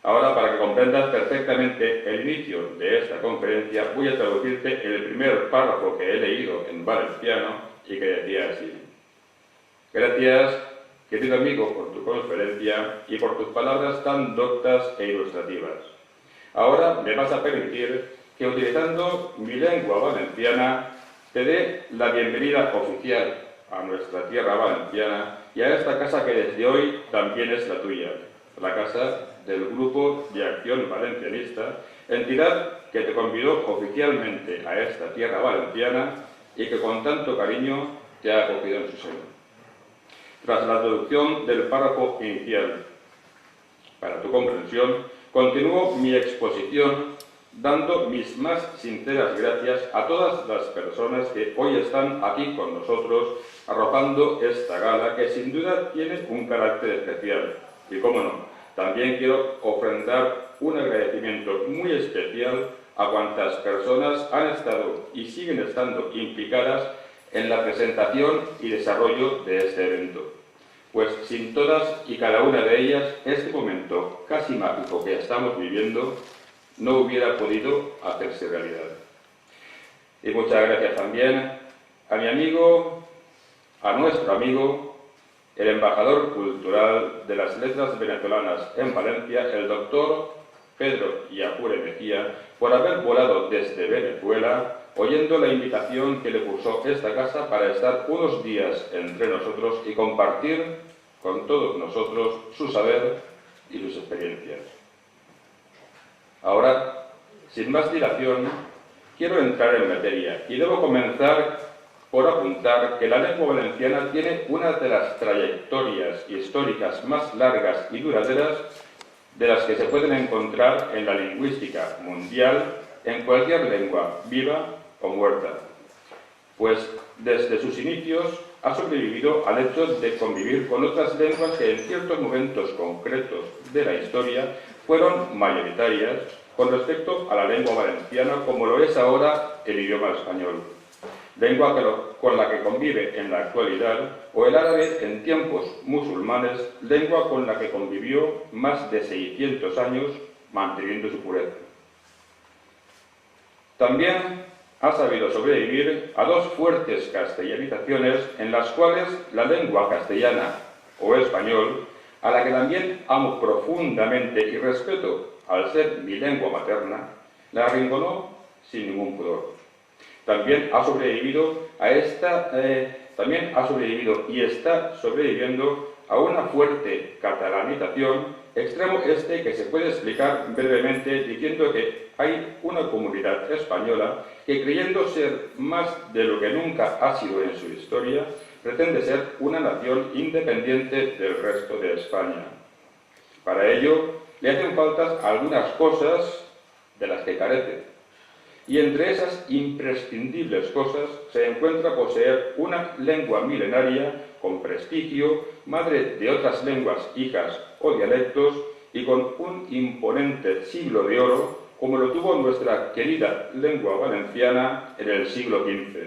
S4: Ahora, para que comprendas perfectamente el inicio de esta conferencia, voy a traducirte el primer párrafo que he leído en valenciano y que decía así: Gracias, querido amigo, por tu conferencia y por tus palabras tan doctas e ilustrativas. Ahora me vas a permitir que, utilizando mi lengua valenciana, te dé la bienvenida oficial a nuestra tierra valenciana y a esta casa que desde hoy también es la tuya, la casa del Grupo de Acción Valencianista, entidad que te convidó oficialmente a esta tierra valenciana y que con tanto cariño te ha acogido en su seno. Tras la traducción del párrafo inicial, para tu comprensión, continúo mi exposición dando mis más sinceras gracias a todas las personas que hoy están aquí con nosotros arropando esta gala que sin duda tiene un carácter especial. Y cómo no, también quiero ofrendar un agradecimiento muy especial a cuantas personas han estado y siguen estando implicadas en la presentación y desarrollo de este evento. Pues sin todas y cada una de ellas, este momento casi mágico que estamos viviendo no hubiera podido hacerse realidad. Y muchas gracias también a mi amigo, a nuestro amigo, el embajador cultural de las letras venezolanas en Valencia, el doctor Pedro Yapure Mejía, por haber volado desde Venezuela, oyendo la invitación que le cursó esta casa para estar unos días entre nosotros y compartir con todos nosotros su saber y sus experiencias. Ahora, sin más dilación, quiero entrar en materia y debo comenzar por apuntar que la lengua valenciana tiene una de las trayectorias históricas más largas y duraderas de las que se pueden encontrar en la lingüística mundial en cualquier lengua, viva o muerta. Pues desde sus inicios ha sobrevivido al hecho de convivir con otras lenguas que en ciertos momentos concretos de la historia fueron mayoritarias con respecto a la lengua valenciana, como lo es ahora el idioma español, lengua con la que convive en la actualidad, o el árabe en tiempos musulmanes, lengua con la que convivió más de 600 años manteniendo su pureza. También ha sabido sobrevivir a dos fuertes castellanizaciones en las cuales la lengua castellana o español, a la que también amo profundamente y respeto al ser mi lengua materna, la arrinconó sin ningún pudor. También ha sobrevivido y está sobreviviendo a una fuerte catalanización, extremo este que se puede explicar brevemente diciendo que hay una comunidad española que, creyendo ser más de lo que nunca ha sido en su historia, pretende ser una nación independiente del resto de España. Para ello, le hacen falta algunas cosas de las que carece. Y entre esas imprescindibles cosas se encuentra poseer una lengua milenaria con prestigio, madre de otras lenguas hijas o dialectos, y con un imponente siglo de oro, como lo tuvo nuestra querida lengua valenciana en el siglo XV,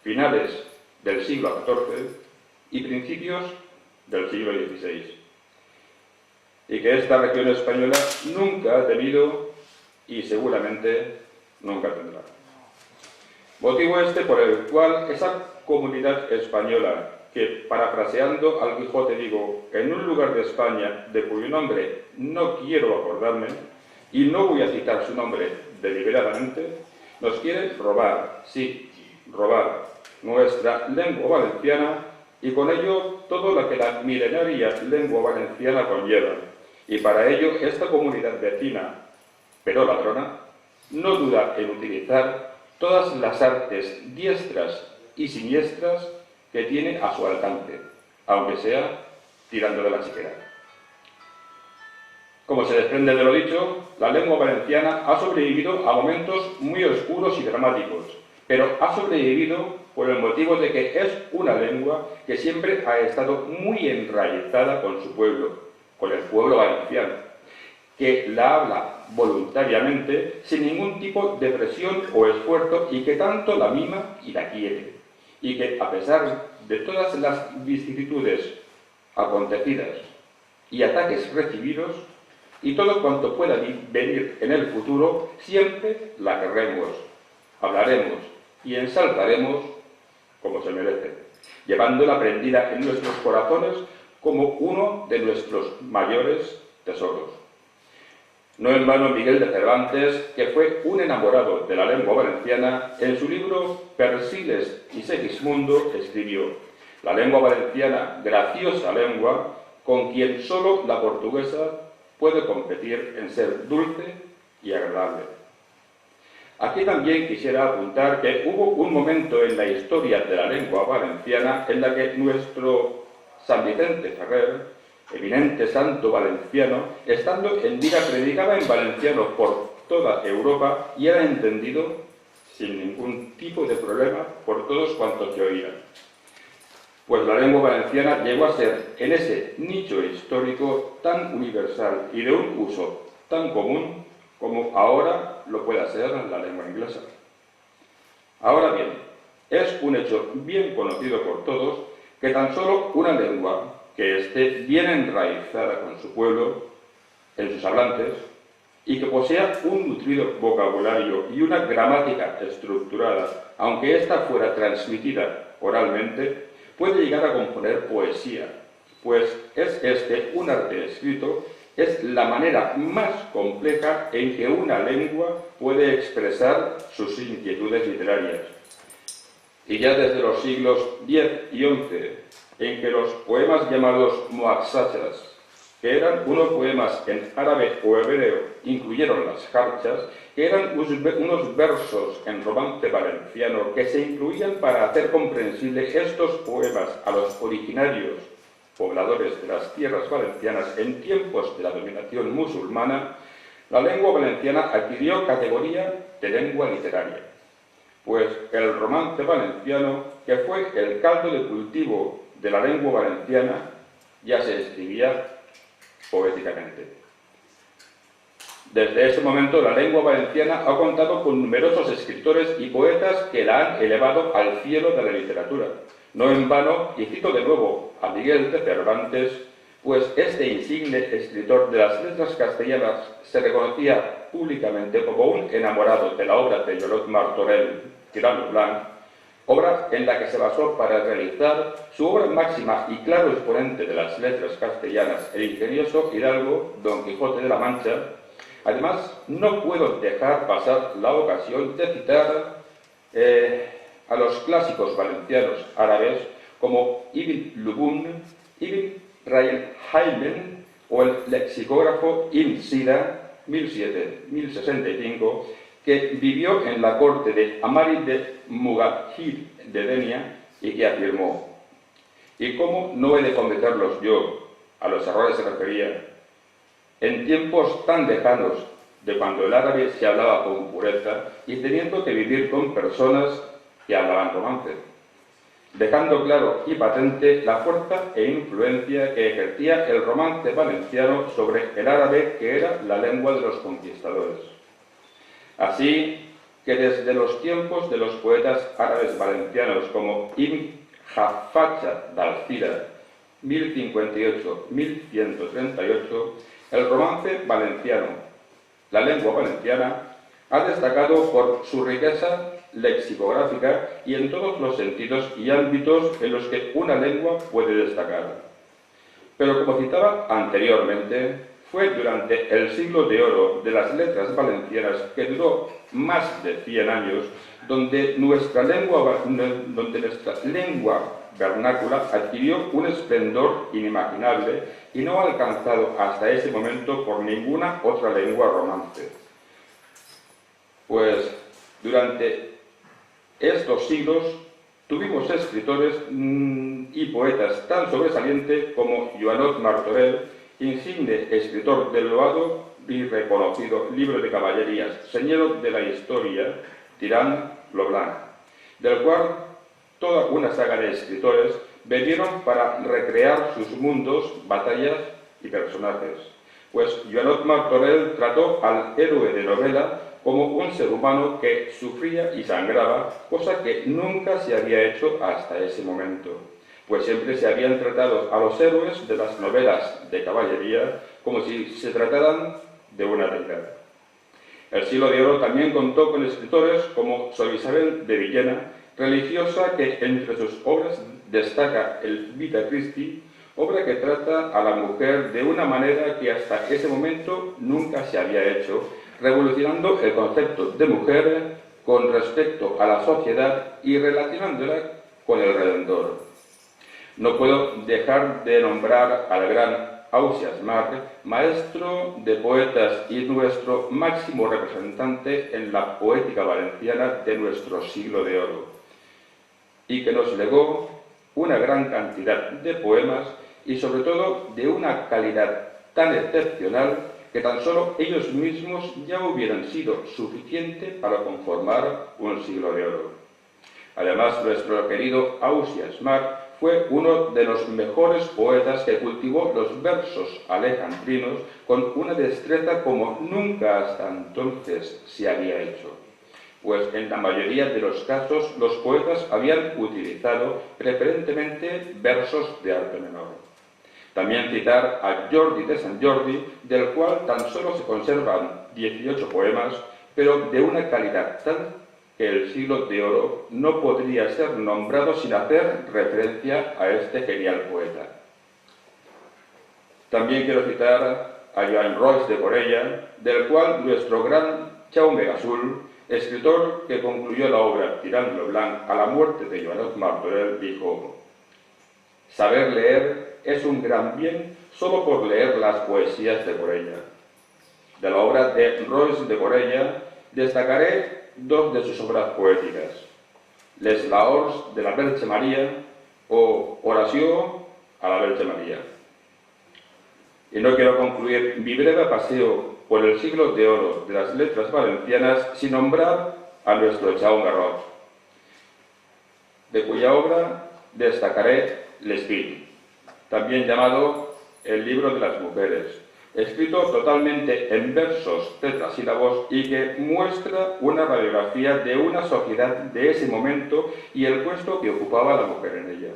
S4: finales del siglo XIV y principios del siglo XVI. Y que esta región española nunca ha tenido y seguramente nunca tendrá. Motivo este por el cual esa comunidad española que, parafraseando al Quijote, digo, en un lugar de España de cuyo nombre no quiero acordarme y no voy a citar su nombre deliberadamente, nos quiere robar, sí, robar nuestra lengua valenciana y con ello todo lo que la milenaria lengua valenciana conlleva. Y para ello esta comunidad vecina, pero ladrona, no duda en utilizar todas las artes diestras y siniestras que tiene a su alcance, aunque sea tirando de la siquera. Como se desprende de lo dicho, la lengua valenciana ha sobrevivido a momentos muy oscuros y dramáticos, pero ha sobrevivido por el motivo de que es una lengua que siempre ha estado muy enraizada con su pueblo, con el pueblo valenciano, que la habla voluntariamente, sin ningún tipo de presión o esfuerzo, y que tanto la mima y la quiere, y que a pesar de todas las vicisitudes acontecidas y ataques recibidos, y todo cuanto pueda venir en el futuro, siempre la querremos, hablaremos y ensalzaremos como se merece, llevándola prendida en nuestros corazones como uno de nuestros mayores tesoros. No en vano Miguel de Cervantes, que fue un enamorado de la lengua valenciana, en su libro Persiles y Segismundo escribió: la lengua valenciana, graciosa lengua, con quien solo la portuguesa puede competir en ser dulce y agradable. Aquí también quisiera apuntar que hubo un momento en la historia de la lengua valenciana en la que nuestro San Vicente Ferrer, eminente santo valenciano, estando en vida predicaba en valenciano por toda Europa y era entendido sin ningún tipo de problema por todos cuantos le oían. Pues la lengua valenciana llegó a ser, en ese nicho histórico, tan universal y de un uso tan común como ahora lo pueda ser la lengua inglesa. Ahora bien, es un hecho bien conocido por todos que tan solo una lengua que esté bien enraizada con su pueblo, en sus hablantes, y que posea un nutrido vocabulario y una gramática estructurada, aunque ésta fuera transmitida oralmente, puede llegar a componer poesía, pues es este un arte escrito, es la manera más compleja en que una lengua puede expresar sus inquietudes literarias. Y ya desde los siglos X y XI, en que los poemas llamados moaxachas, que eran unos poemas en árabe o hebreo, incluyeron las jarchas, que eran unos versos en romance valenciano que se incluían para hacer comprensibles estos poemas a los originarios pobladores de las tierras valencianas en tiempos de la dominación musulmana, la lengua valenciana adquirió categoría de lengua literaria, pues el romance valenciano, que fue el caldo de cultivo de la lengua valenciana, ya se escribía poéticamente. Desde ese momento la lengua valenciana ha contado con numerosos escritores y poetas que la han elevado al cielo de la literatura. No en vano, y cito de nuevo a Miguel de Cervantes, pues este insigne escritor de las letras castellanas se reconocía públicamente como un enamorado de la obra de Joanot Martorell, Tirant lo Blanc, obra en la que se basó para realizar su obra máxima y claro exponente de las letras castellanas, el ingenioso hidalgo Don Quijote de la Mancha. Además, no puedo dejar pasar la ocasión de citar a los clásicos valencianos árabes como Ibn Lubun, Ibn Rayl-Haymen o el lexicógrafo Ibn Sira, 1007-1065, que vivió en la corte de Amari de Mugahid de Denia y que afirmó: ¿y cómo no he de cometerlos yo? A los errores se refería. En tiempos tan lejanos de cuando el árabe se hablaba con pureza y teniendo que vivir con personas que hablaban romance, dejando claro y patente la fuerza e influencia que ejercía el romance valenciano sobre el árabe, que era la lengua de los conquistadores. Así que desde los tiempos de los poetas árabes valencianos como Ibn Jafacha de Alcira, 1058-1138, el romance valenciano, la lengua valenciana, ha destacado por su riqueza lexicográfica y en todos los sentidos y ámbitos en los que una lengua puede destacar. Pero como citaba anteriormente, fue durante el siglo de oro de las letras valencianas, que duró más de 100 años, donde nuestra lengua vernácula adquirió un esplendor inimaginable y no alcanzado hasta ese momento por ninguna otra lengua romance. Pues durante estos siglos tuvimos escritores y poetas tan sobresalientes como Joanot Martorell, insigne escritor del loado y reconocido libro de caballerías, señor de la historia, Tirant lo Blanc, del cual toda una saga de escritores bebieron para recrear sus mundos, batallas y personajes. Pues Joanot Martorell trató al héroe de novela como un ser humano que sufría y sangraba, cosa que nunca se había hecho hasta ese momento, pues siempre se habían tratado a los héroes de las novelas de caballería como si se trataran de una deidad. El Siglo de Oro también contó con escritores como Sor Isabel de Villena, religiosa que entre sus obras destaca el Vita Christi, obra que trata a la mujer de una manera que hasta ese momento nunca se había hecho, revolucionando el concepto de mujer con respecto a la sociedad y relacionándola con el Redentor. No puedo dejar de nombrar al gran Ausiàs Marc, maestro de poetas y nuestro máximo representante en la poética valenciana de nuestro Siglo de Oro, y que nos legó una gran cantidad de poemas y sobre todo de una calidad tan excepcional que tan solo ellos mismos ya hubieran sido suficiente para conformar un Siglo de Oro. Además, nuestro querido Ausiàs Marc fue uno de los mejores poetas que cultivó los versos alejandrinos con una destreza como nunca hasta entonces se había hecho, pues en la mayoría de los casos los poetas habían utilizado preferentemente versos de arte menor. También citar a Jordi de Sant Jordi, del cual tan solo se conservan 18 poemas, pero de una calidad tal que el Siglo de Oro no podría ser nombrado sin hacer referencia a este genial poeta. También quiero citar a Joan Roig de Corella, del cual nuestro gran Jaume Gasul, escritor que concluyó la obra Tirant-lo Blanc a la muerte de Joanot Martorell, dijo: «Saber leer es un gran bien solo por leer las poesías de Corella». De la obra de Roig de Corella destacaré dos de sus obras poéticas: Les Laors de la Verge Maria o Oració a la Verge Maria. Y no quiero concluir mi breve paseo por el Siglo de Oro de las letras valencianas sin nombrar a nuestro Jaume Roig, de cuya obra destacaré L'Espíritu, también llamado El libro de las mujeres, escrito totalmente en versos tetrasílabos y que muestra una radiografía de una sociedad de ese momento y el puesto que ocupaba la mujer en ella.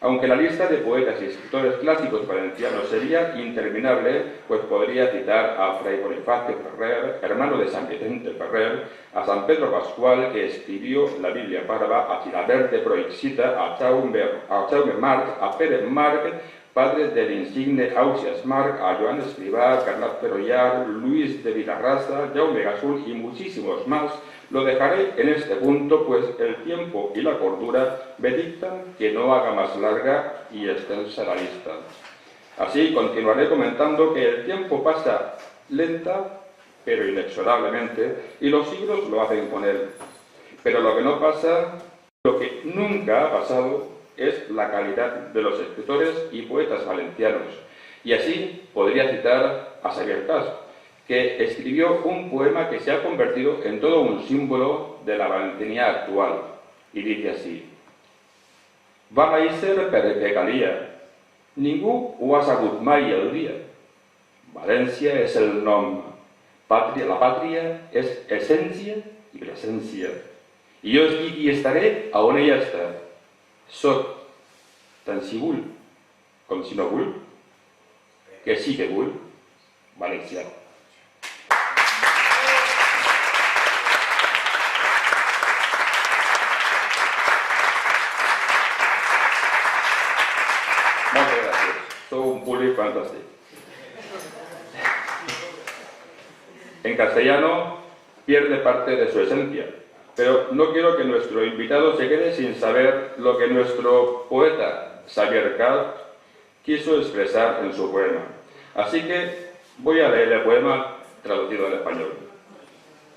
S4: Aunque la lista de poetas y escritores clásicos valencianos sería interminable, pues podría citar a Fray Bonifacio Ferrer, hermano de San Vicente Ferrer, a San Pedro Pascual, que escribió la Biblia Parva, a Gilabert de Proixita, a Jaume Marc, a Pere Marc, padre del insigne Ausiàs Marc, a Joan Escrivá, a Carlat Ferollar, Luis de Vilarrasa, Jaume Gasul y muchísimos más. Lo dejaré en este punto, pues el tiempo y la cordura me dictan que no haga más larga y extensa la lista. Así continuaré comentando que el tiempo pasa lenta, pero inexorablemente, y los siglos lo hacen con él. Pero lo que no pasa, lo que nunca ha pasado, es la calidad de los escritores y poetas valencianos. Y así podría citar a Xavier Cas, que escribió un poema que se ha convertido en todo un símbolo de la valencianía actual, y dice así: «Va néixer perquè calia, ningú ho ha sabut mai el dia. València és el nom, la pàtria és essència i presència. I jo estic i estaré a on ella està. Soc, tant si vull com si no vull, que sí que vull, valencià». Muchas gracias. Soy un público fantástico. En castellano pierde parte de su esencia, pero no quiero que nuestro invitado se quede sin saber lo que nuestro poeta Xavier Cas quiso expresar en su poema. Así que voy a leer el poema traducido al español.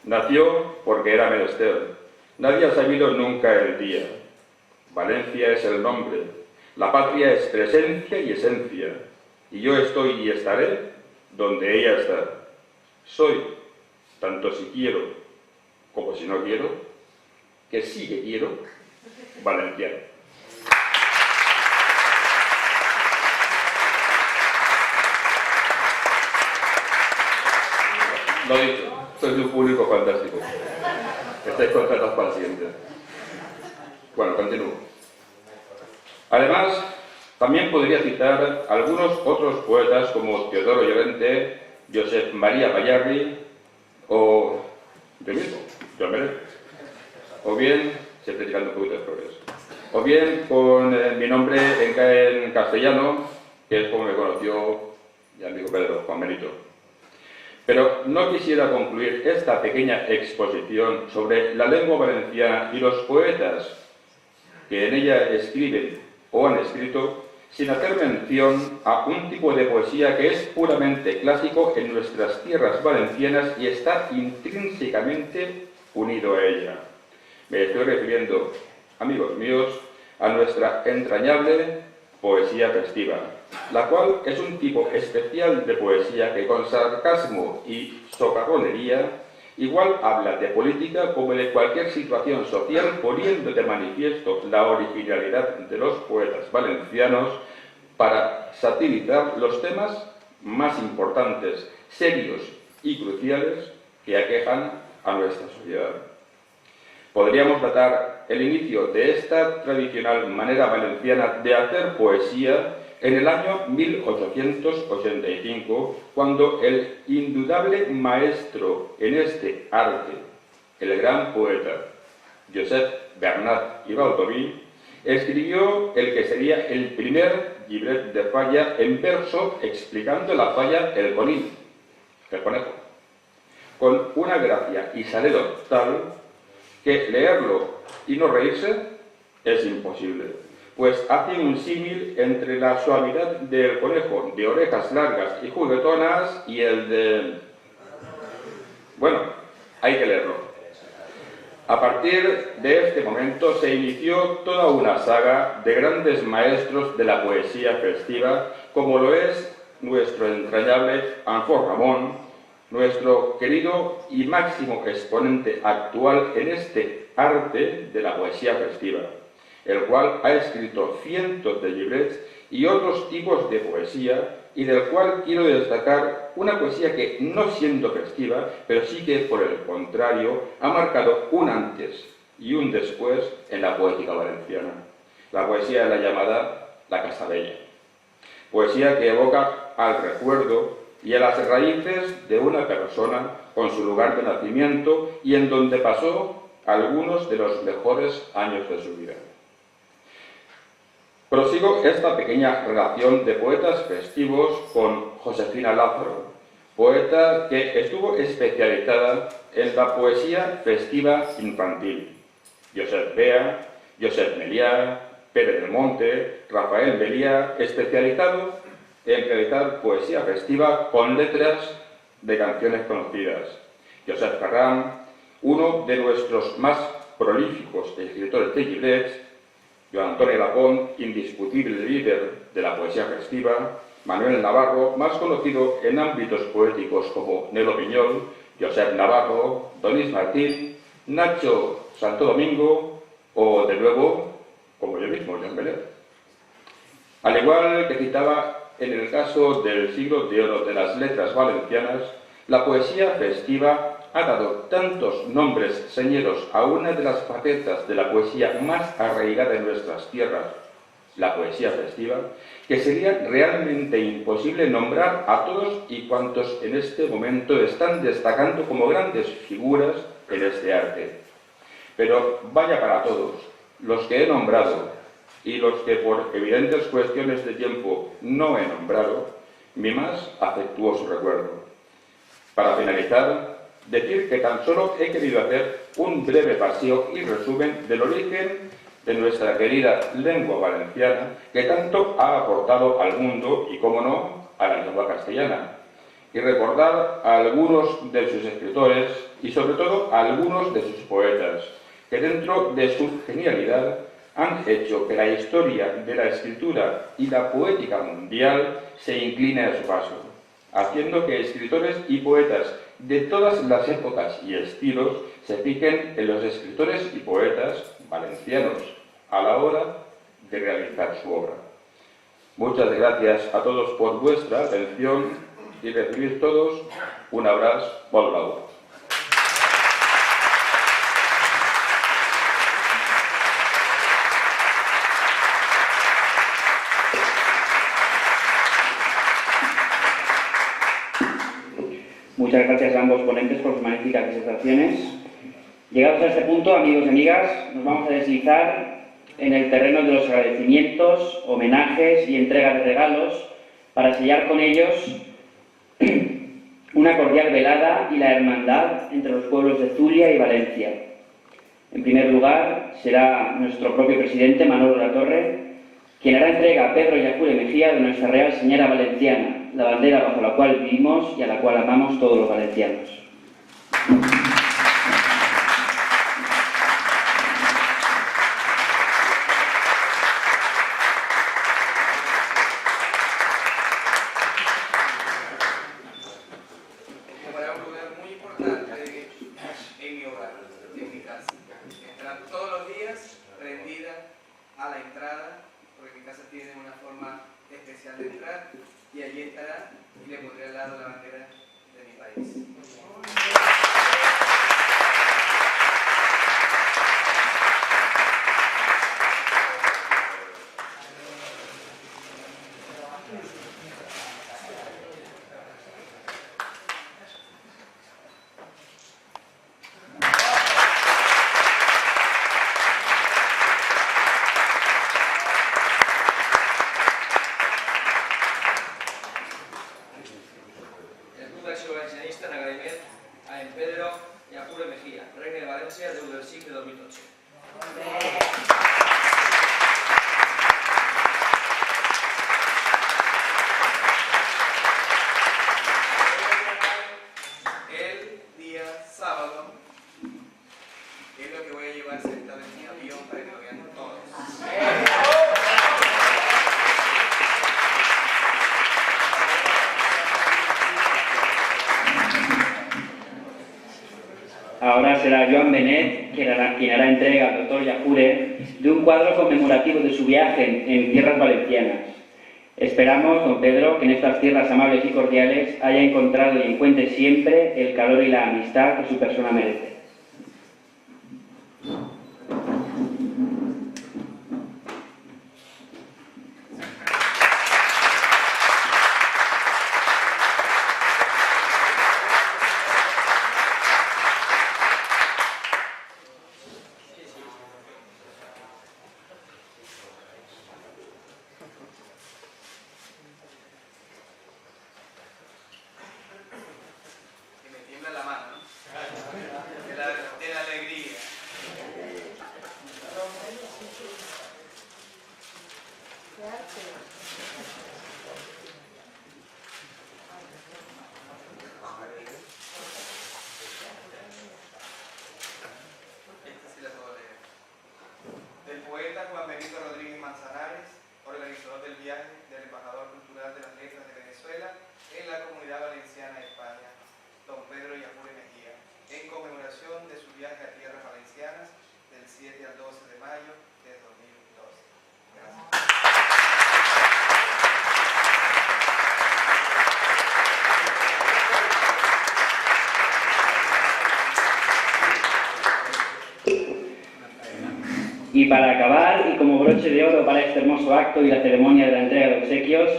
S4: Nació porque era menester. Nadie ha sabido nunca el día. Valencia es el nombre. La patria es presencia y esencia. Y yo estoy y estaré donde ella está. Soy, tanto si quiero como si no quiero, que sí que quiero, valenciano. Lo he dicho, sois un público fantástico. Estáis contratados para la siguiente. Bueno, continúo. Además, también podría citar algunos otros poetas como Teodoro Llorente, Josep María Bayarri o yo mismo, Joan Beret. O bien, siempre tirando un poquito de flores. O bien con mi nombre en castellano, que es como me conoció mi amigo Pedro, Juan Benito. Pero no quisiera concluir esta pequeña exposición sobre la lengua valenciana y los poetas que en ella escriben o han escrito sin hacer mención a un tipo de poesía que es puramente clásico en nuestras tierras valencianas y está intrínsecamente unido a ella. Me estoy refiriendo, amigos míos, a nuestra entrañable poesía festiva, la cual es un tipo especial de poesía que con sarcasmo y socarronería igual habla de política como de cualquier situación social, poniendo de manifiesto la originalidad de los poetas valencianos para satirizar los temas más importantes, serios y cruciales que aquejan a nuestra sociedad. Podríamos datar el inicio de esta tradicional manera valenciana de hacer poesía en el año 1885, cuando el indudable maestro en este arte, el gran poeta Josep Bernat i Baldoví, escribió el que sería el primer llibret de falla en verso explicando la falla El Conín, el conejo, con una gracia y salero tal que leerlo y no reírse es imposible, pues hace un símil entre la suavidad del conejo de orejas largas y juguetonas y el de... Bueno, hay que leerlo. A partir de este momento se inició toda una saga de grandes maestros de la poesía festiva, como lo es nuestro entrañable Anfor Ramón, nuestro querido y máximo exponente actual en este arte de la poesía festiva, el cual ha escrito cientos de llibrets y otros tipos de poesía, y del cual quiero destacar una poesía que, no siendo festiva, pero sí que, por el contrario, ha marcado un antes y un después en la poética valenciana. La poesía de la llamada La Casa Bella. Poesía que evoca al recuerdo y a las raíces de una persona con su lugar de nacimiento y en donde pasó algunos de los mejores años de su vida. Prosigo esta pequeña relación de poetas festivos con Josefina Lázaro, poeta que estuvo especializada en la poesía festiva infantil. Josep Bea, Josep Meliá, Pere del Monte, Rafael Meliá, especializado en realizar poesía festiva con letras de canciones conocidas. Josep Ferran, uno de nuestros más prolíficos escritores de llibrets, Joan Antoni Lapont, indiscutible líder de la poesía festiva, Manuel Navarro, más conocido en ámbitos poéticos como Nelo Piñol, Josep Navarro, Donis Martín, Nacho Santo Domingo o, de nuevo, como yo mismo, Joan Beret. Al igual que citaba en el caso del siglo de oro de las letras valencianas, la poesía festiva ha dado tantos nombres señeros a una de las facetas de la poesía más arraigada en nuestras tierras, la poesía festiva, que sería realmente imposible nombrar a todos y cuantos en este momento están destacando como grandes figuras en este arte. Pero vaya para todos, los que he nombrado y los que por evidentes cuestiones de tiempo no he nombrado, mi más afectuoso recuerdo. Para finalizar, decir que tan solo he querido hacer un breve paseo y resumen del origen de nuestra querida lengua valenciana, que tanto ha aportado al mundo y, como no, a la lengua castellana, y recordar a algunos de sus escritores y, sobre todo, a algunos de sus poetas, que dentro de su genialidad han hecho que la historia de la escritura y la poética mundial se incline a su paso, haciendo que escritores y poetas de todas las épocas y estilos se fijen en los escritores y poetas valencianos a la hora de realizar su obra. Muchas gracias a todos por vuestra atención y recibir todos un abrazo molt bravo.
S2: Muchas gracias a ambos ponentes por sus magníficas disertaciones. Llegados a este punto, amigos y amigas, nos vamos a deslizar en el terreno de los agradecimientos, homenajes y entrega de regalos para sellar con ellos una cordial velada y la hermandad entre los pueblos de Zulia y Valencia. En primer lugar, será nuestro propio presidente, Manolo Latorre, quien hará entrega a Pedro Yacure Mejía de nuestra Real Señora Valenciana, la bandera bajo la cual vivimos y a la cual amamos todos los valencianos.
S3: Y allí estará y le pondré al lado la bandera de mi país. Valencianista en agraïment a en Pedro Yacure Mejía, regne de València del 5 de 2008. El día sábado es lo que voy a llevar sentado en mi avión para que lo vean todos.
S2: Ahora será Joan Benet quien hará entrega al doctor Yacure de un cuadro conmemorativo de su viaje en tierras valencianas. Esperamos, don Pedro, que en estas tierras amables y cordiales haya encontrado y encuentre siempre el calor y la amistad que su persona merece.
S3: Del poeta Juan Benito Rodríguez Manzanares, organizador del viaje del embajador cultural de las letras de Venezuela en la Comunidad Valenciana de España, don Pedro Yacure Mejía, en conmemoración de su viaje a tierras valencianas del 7 al 12 de mayo de 2012. Gracias.
S2: Y para acabar, y como broche de oro para este hermoso acto y la ceremonia de la entrega de obsequios,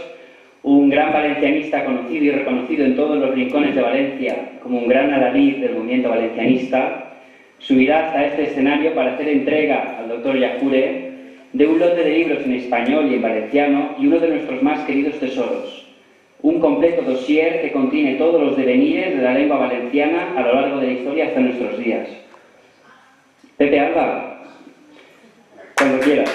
S2: un gran valencianista conocido y reconocido en todos los rincones de Valencia como un gran adalid del movimiento valencianista, subirá hasta este escenario para hacer entrega al doctor Yacure de un lote de libros en español y en valenciano y uno de nuestros más queridos tesoros, un completo dossier que contiene todos los devenires de la lengua valenciana a lo largo de la historia hasta nuestros días. Pepe Alba, cuando quieras.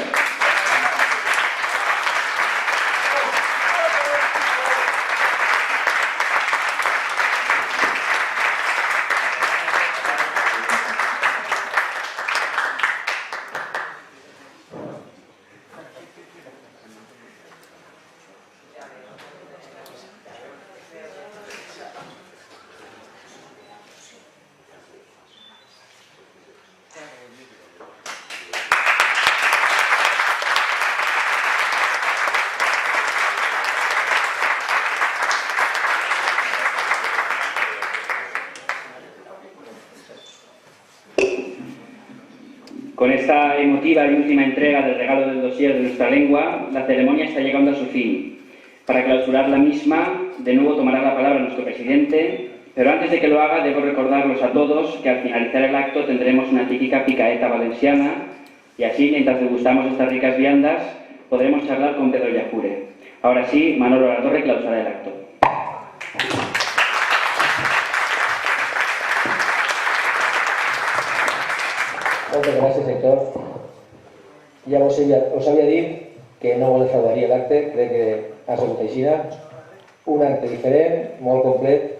S2: Con esta emotiva y última entrega del regalo del dossier de nuestra lengua, la ceremonia está llegando a su fin. Para clausurar la misma, de nuevo tomará la palabra nuestro presidente, pero antes de que lo haga, debo recordarlos a todos que al finalizar el acto tendremos una típica picaeta valenciana y así, mientras degustamos estas ricas viandas, podremos charlar con Pedro Llacure. Ahora sí, Manolo Latorre clausura el acto.
S1: Moltes gràcies, Héctor. Ja us havia dit que no vos defraudaria l'acte, crec que ha sigut així. Un acte diferent, molt complet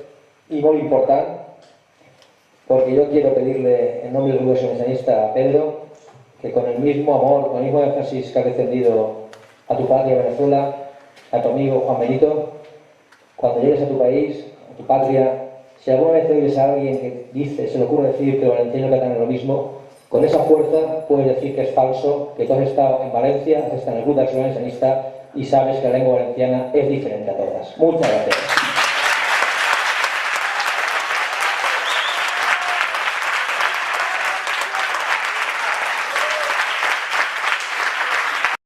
S1: y muy importante, porque yo quiero pedirle en nombre del Grupo Valencianista a Pedro que con el mismo amor, con el mismo énfasis que has defendido a tu patria Venezuela, a tu amigo Juan Benito, cuando llegues a tu país, a tu patria, si alguna vez oyes a alguien que dice, se le ocurre decir que valenciano y catalán es lo mismo, con esa fuerza puedes decir que es falso, que tú has estado en Valencia, has estado en el Club de Acción Valencianista y sabes que la lengua valenciana es diferente a todas. Muchas gracias.